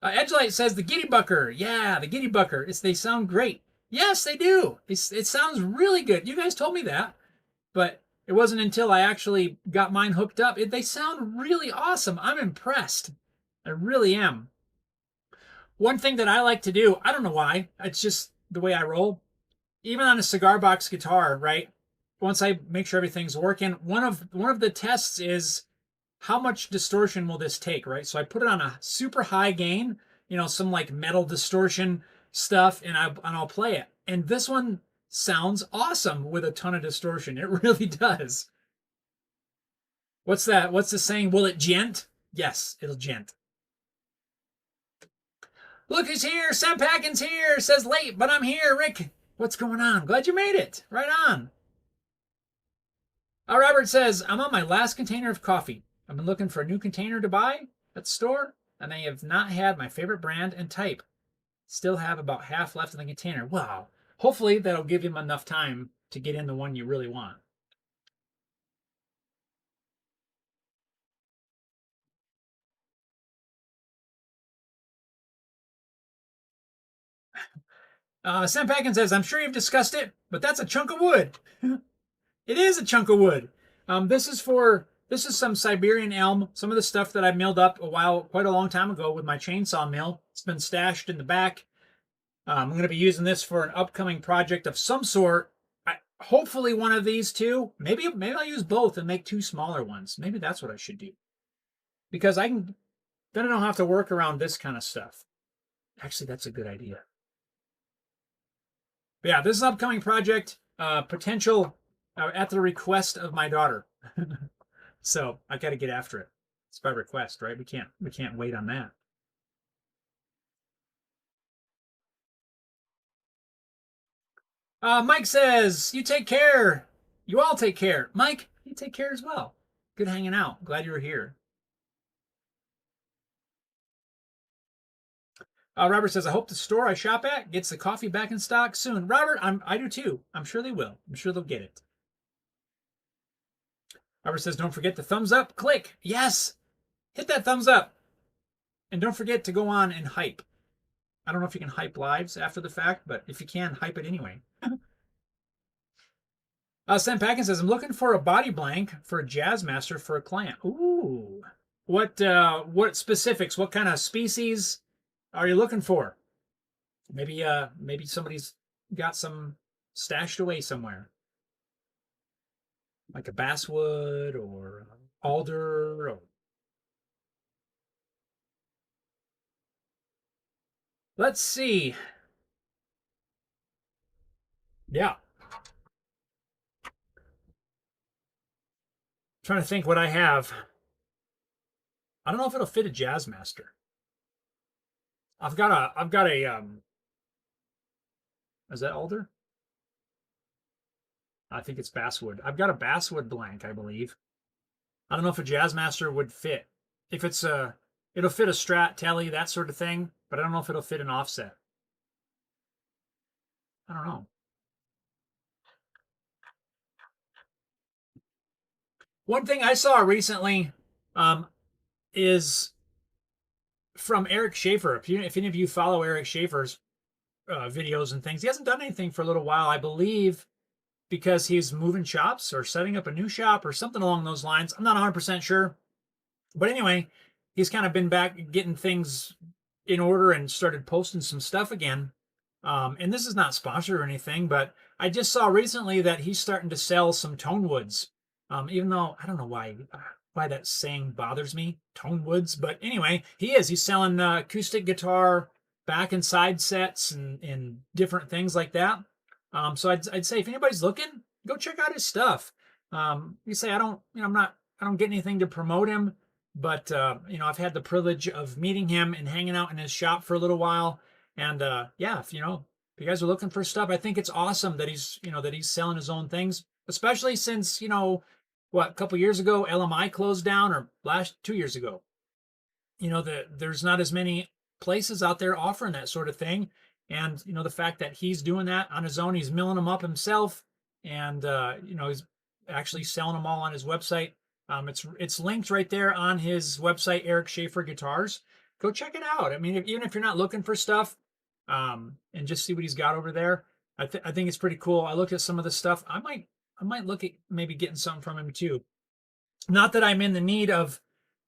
Edgelight says the Giddy Bucker. Yeah, the Giddy Bucker. They sound great. Yes, they do. It sounds really good. You guys told me that, but it wasn't until I actually got mine hooked up. They sound really awesome. I'm impressed. I really am. One thing that I like to do, I don't know why, it's just the way I roll. Even on a cigar box guitar, right? Once I make sure everything's working, one of the tests is how much distortion will this take, right? So I put it on a super high gain, you know, some like metal distortion stuff, and I'll play it. And this one sounds awesome with a ton of distortion. It really does. What's that? What's the saying? Will it gent? Yes, it'll gent. Look who's here. Sam Packin's here. Says late, but I'm here. Rick, what's going on? Glad you made it. Right on. Robert says, I'm on my last container of coffee. I've been looking for a new container to buy at the store, and I have not had my favorite brand and type. Still have about half left in the container. Wow. Hopefully that'll give him enough time to get in the one you really want. Sam Packin says, I'm sure you've discussed it, but that's a chunk of wood. It is a chunk of wood. This is some Siberian elm. Some of the stuff that I milled up quite a long time ago with my chainsaw mill. It's been stashed in the back. I'm going to be using this for an upcoming project of some sort. Hopefully one of these two. Maybe I'll use both and make 2 smaller ones. Maybe that's what I should do. Because then I don't have to work around this kind of stuff. Actually, that's a good idea. But yeah, this is an upcoming project. Potential at the request of my daughter. So I got to get after it. It's by request, right? We can't wait on that. Mike says, you take care. You all take care. Mike, you take care as well. Good hanging out. Glad you were here. Robert says, I hope the store I shop at gets the coffee back in stock soon. Robert, I do too. I'm sure they will. I'm sure they'll get it. Robert says, don't forget the thumbs up. Click. Yes. Hit that thumbs up. And don't forget to go on and hype. I don't know if you can hype lives after the fact, but if you can, hype it anyway. Sam Packin says, I'm looking for a body blank for a Jazzmaster for a client. Ooh. What specifics? What kind of species are you looking for? Maybe somebody's got some stashed away somewhere, like a basswood or alder. Or let's see. Yeah, trying to think what I have. I don't know if it'll fit a Jazzmaster. I've got a. Is that alder? I think it's basswood. I've got a basswood blank, I believe. I don't know if a Jazzmaster would fit. If it's a, it'll fit a Strat, Tele, that sort of thing, but I don't know if it'll fit an offset. I don't know. One thing I saw recently um, is from Eric Schaefer. If any of you follow Eric Schaefer's videos and things, he hasn't done anything for a little while, I believe, because he's moving shops or setting up a new shop or something along those lines. I'm not 100% sure. But anyway, he's kind of been back getting things in order and started posting some stuff again. And this is not sponsored or anything, but I just saw recently that he's starting to sell some tone woods. Even though I don't know why that saying bothers me, tone woods. But anyway, he's selling acoustic guitar back and side sets and different things like that. So I'd say if anybody's looking, go check out his stuff. You say I don't, I don't get anything to promote him, but I've had the privilege of meeting him and hanging out in his shop for a little while. And yeah, if you guys are looking for stuff, I think it's awesome that he's selling his own things, especially since a couple years ago LMI closed down, or last 2 years ago. There's not as many places out there offering that sort of thing. And the fact that he's doing that on his own, he's milling them up himself, and he's actually selling them all on his website. It's linked right there on his website, Eric Schaefer Guitars. Go check it out. I mean, even if you're not looking for stuff, and just see what he's got over there, I think it's pretty cool. I looked at some of the stuff. I might look at maybe getting something from him too. Not that I'm in the need of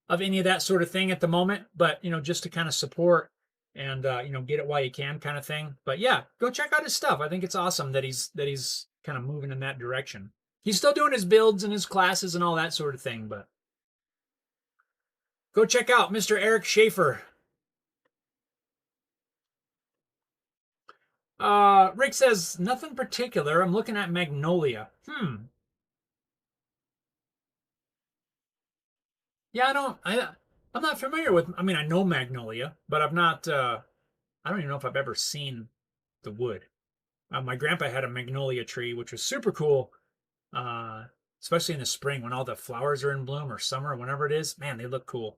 any of that sort of thing at the moment, but just to kind of support and get it while you can, kind of thing. But yeah, go check out his stuff. I think it's awesome that he's kind of moving in that direction. He's still doing his builds and his classes and all that sort of thing, but go check out Mr. Eric Schaefer. Rick says nothing particular. I'm looking at Magnolia. Yeah, I'm not familiar with. I mean, I know Magnolia, but I've not. I don't even know if I've ever seen the wood. My grandpa had a magnolia tree, which was super cool, uh, especially in the spring when all the flowers are in bloom, or summer, or whenever it is. Man, they look cool.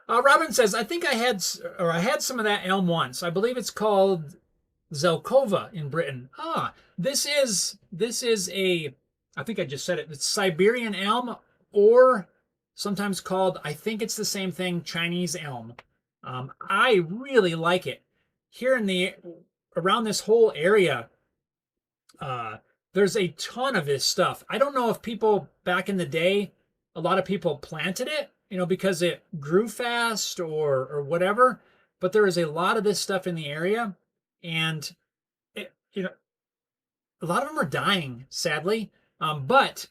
Robin says, I think I had some of that elm once. I believe it's called Zelkova in Britain. This is a, I think I just said it. It's Siberian elm, or sometimes called, I think it's the same thing, Chinese elm. I really like it. Here around this whole area, uh, there's a ton of this stuff. I don't know if people back in the day, a lot of people planted it, because it grew fast or whatever. But there is a lot of this stuff in the area, and it, a lot of them are dying, sadly. But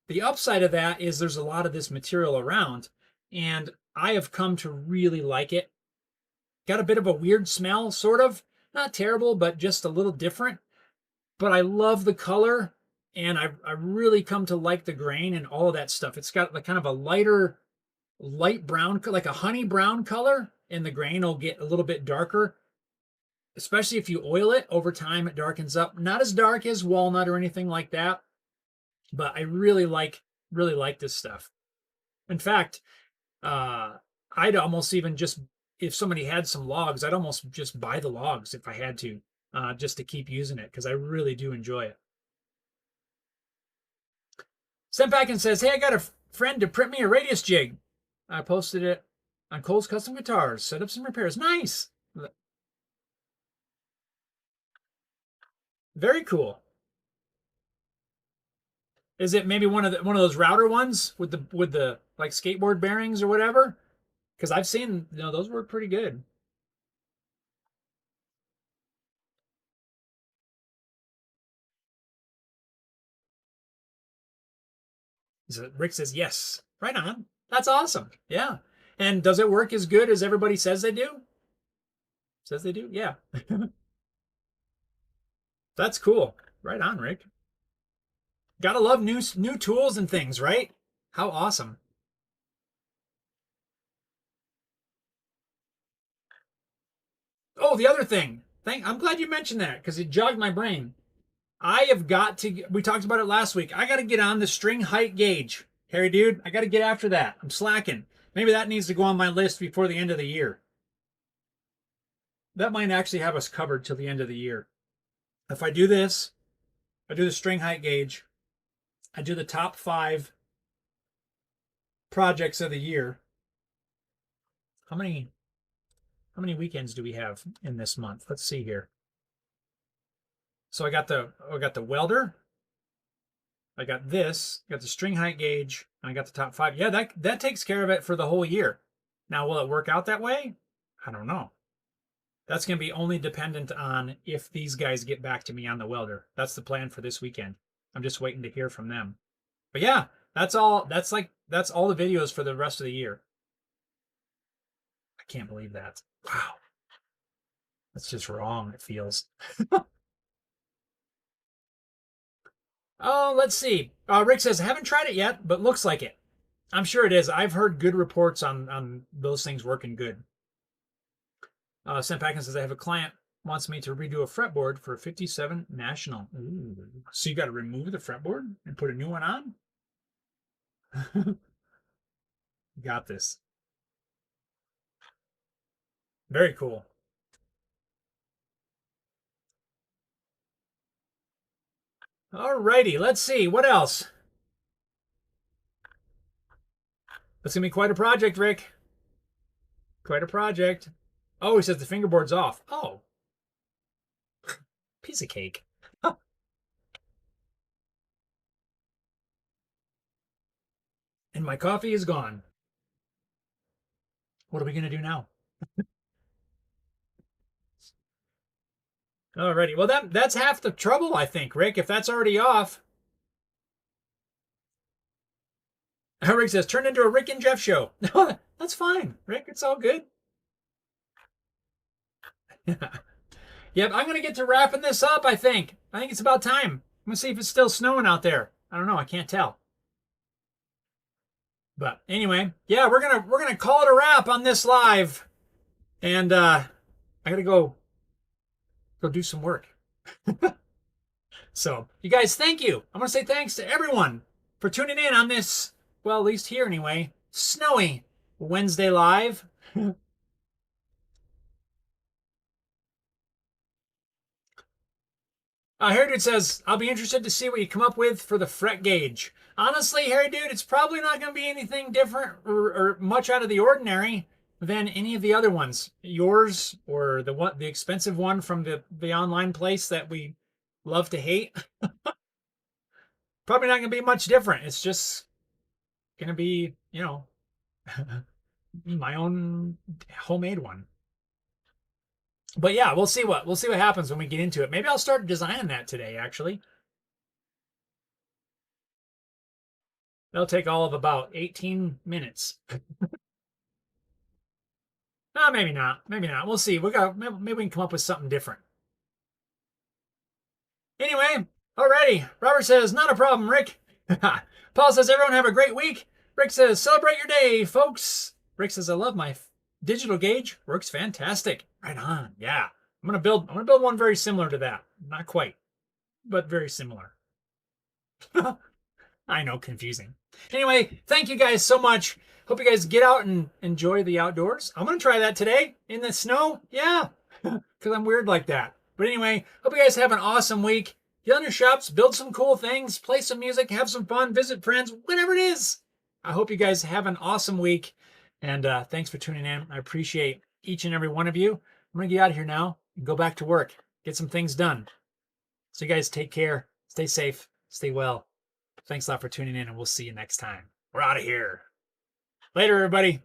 the upside of that is there's a lot of this material around, and I have come to really like it. Got a bit of a weird smell, sort of. Not terrible, but just a little different. But I love the color, and I really come to like the grain and all of that stuff. It's got like kind of a light brown, like a honey brown color, and the grain will get a little bit darker, especially if you oil it over time. It darkens up. Not as dark as walnut or anything like that, but I really like this stuff. In fact, I'd almost even just, if somebody had some logs, I'd almost just buy the logs if I had to, just to keep using it, because I really do enjoy it. Senpakin says, hey, I got a friend to print me a radius jig. I posted it on Cole's Custom Guitars. Set up some repairs. Nice. Very cool. Is it maybe one of those router ones with the like skateboard bearings or whatever? Because I've seen, those work pretty good. So Rick says yes. Right on. That's awesome. Yeah. And does it work as good as everybody says they do? Says they do? Yeah. That's cool. Right on, Rick. Gotta love new tools and things, right? How awesome. Oh, the other thing. I'm glad you mentioned that because it jogged my brain. I have got to, we talked about it last week. I got to get on the string height gauge. Harry, dude, I got to get after that. I'm slacking. Maybe that needs to go on my list before the end of the year. That might actually have us covered till the end of the year. If I do this, I do the string height gauge, I do the top 5 projects of the year. How many weekends do we have in this month? Let's see here. So I got the welder, I got this, got the string height gauge, and I got the top 5. Yeah, that takes care of it for the whole year. Now, will it work out that way? I don't know. That's going to be only dependent on if these guys get back to me on the welder. That's the plan for this weekend. I'm just waiting to hear from them. But yeah, that's all. That's all the videos for the rest of the year. I can't believe that. Wow. That's just wrong, it feels. Oh, let's see. Rick says, haven't tried it yet, but looks like it. I'm sure it is. I've heard good reports on those things working good. Sam Packins says, I have a client wants me to redo a fretboard for a 57 National. Ooh. So you got to remove the fretboard and put a new one on? Got this. Very cool. All righty, let's see. What else? That's going to be quite a project, Rick. Quite a project. Oh, he says the fingerboard's off. Oh. Piece of cake. And my coffee is gone. What are we going to do now? Alrighty. Well, that's half the trouble, I think, Rick. If that's already off. Rick says, turn into a Rick and Jeff show. That's fine, Rick. It's all good. Yep, I'm going to get to wrapping this up, I think. I think it's about time. I'm going to see if it's still snowing out there. I don't know. I can't tell. But anyway, yeah, we're gonna call it a wrap on this live. And I gotta go do some work. So, you guys, thank you. I want to say thanks to everyone for tuning in on this, well, at least here anyway, snowy Wednesday live. Harry Dude says, I'll be interested to see what you come up with for the fret gauge. Honestly, Harry Dude, it's probably not going to be anything different or much out of the ordinary than any of the other ones. Yours or the expensive one from the online place that we love to hate. Probably not going to be much different. It's just going to be, my own homemade one. But yeah, we'll see what happens when we get into it. Maybe I'll start designing that today, actually. That'll take all of about 18 minutes. No, maybe not. Maybe not. We'll see. Maybe we can come up with something different. Anyway, alrighty. Robert says, not a problem, Rick. Paul says, everyone have a great week. Rick says, celebrate your day, folks. Rick says, I love my digital gauge. Works fantastic. Right on. Yeah. I'm gonna build one very similar to that. Not quite, but very similar. I know, confusing. Anyway, thank you guys so much. Hope you guys get out and enjoy the outdoors. I'm gonna try that today in the snow. Yeah, because I'm weird like that. But anyway, hope you guys have an awesome week. Get on your shops, build some cool things, play some music, have some fun, visit friends, whatever it is. I hope you guys have an awesome week. And thanks for tuning in. I appreciate each and every one of you. I'm going to get out of here now and go back to work, get some things done. So you guys take care, stay safe, stay well. Thanks a lot for tuning in, and we'll see you next time. We're out of here. Later, everybody.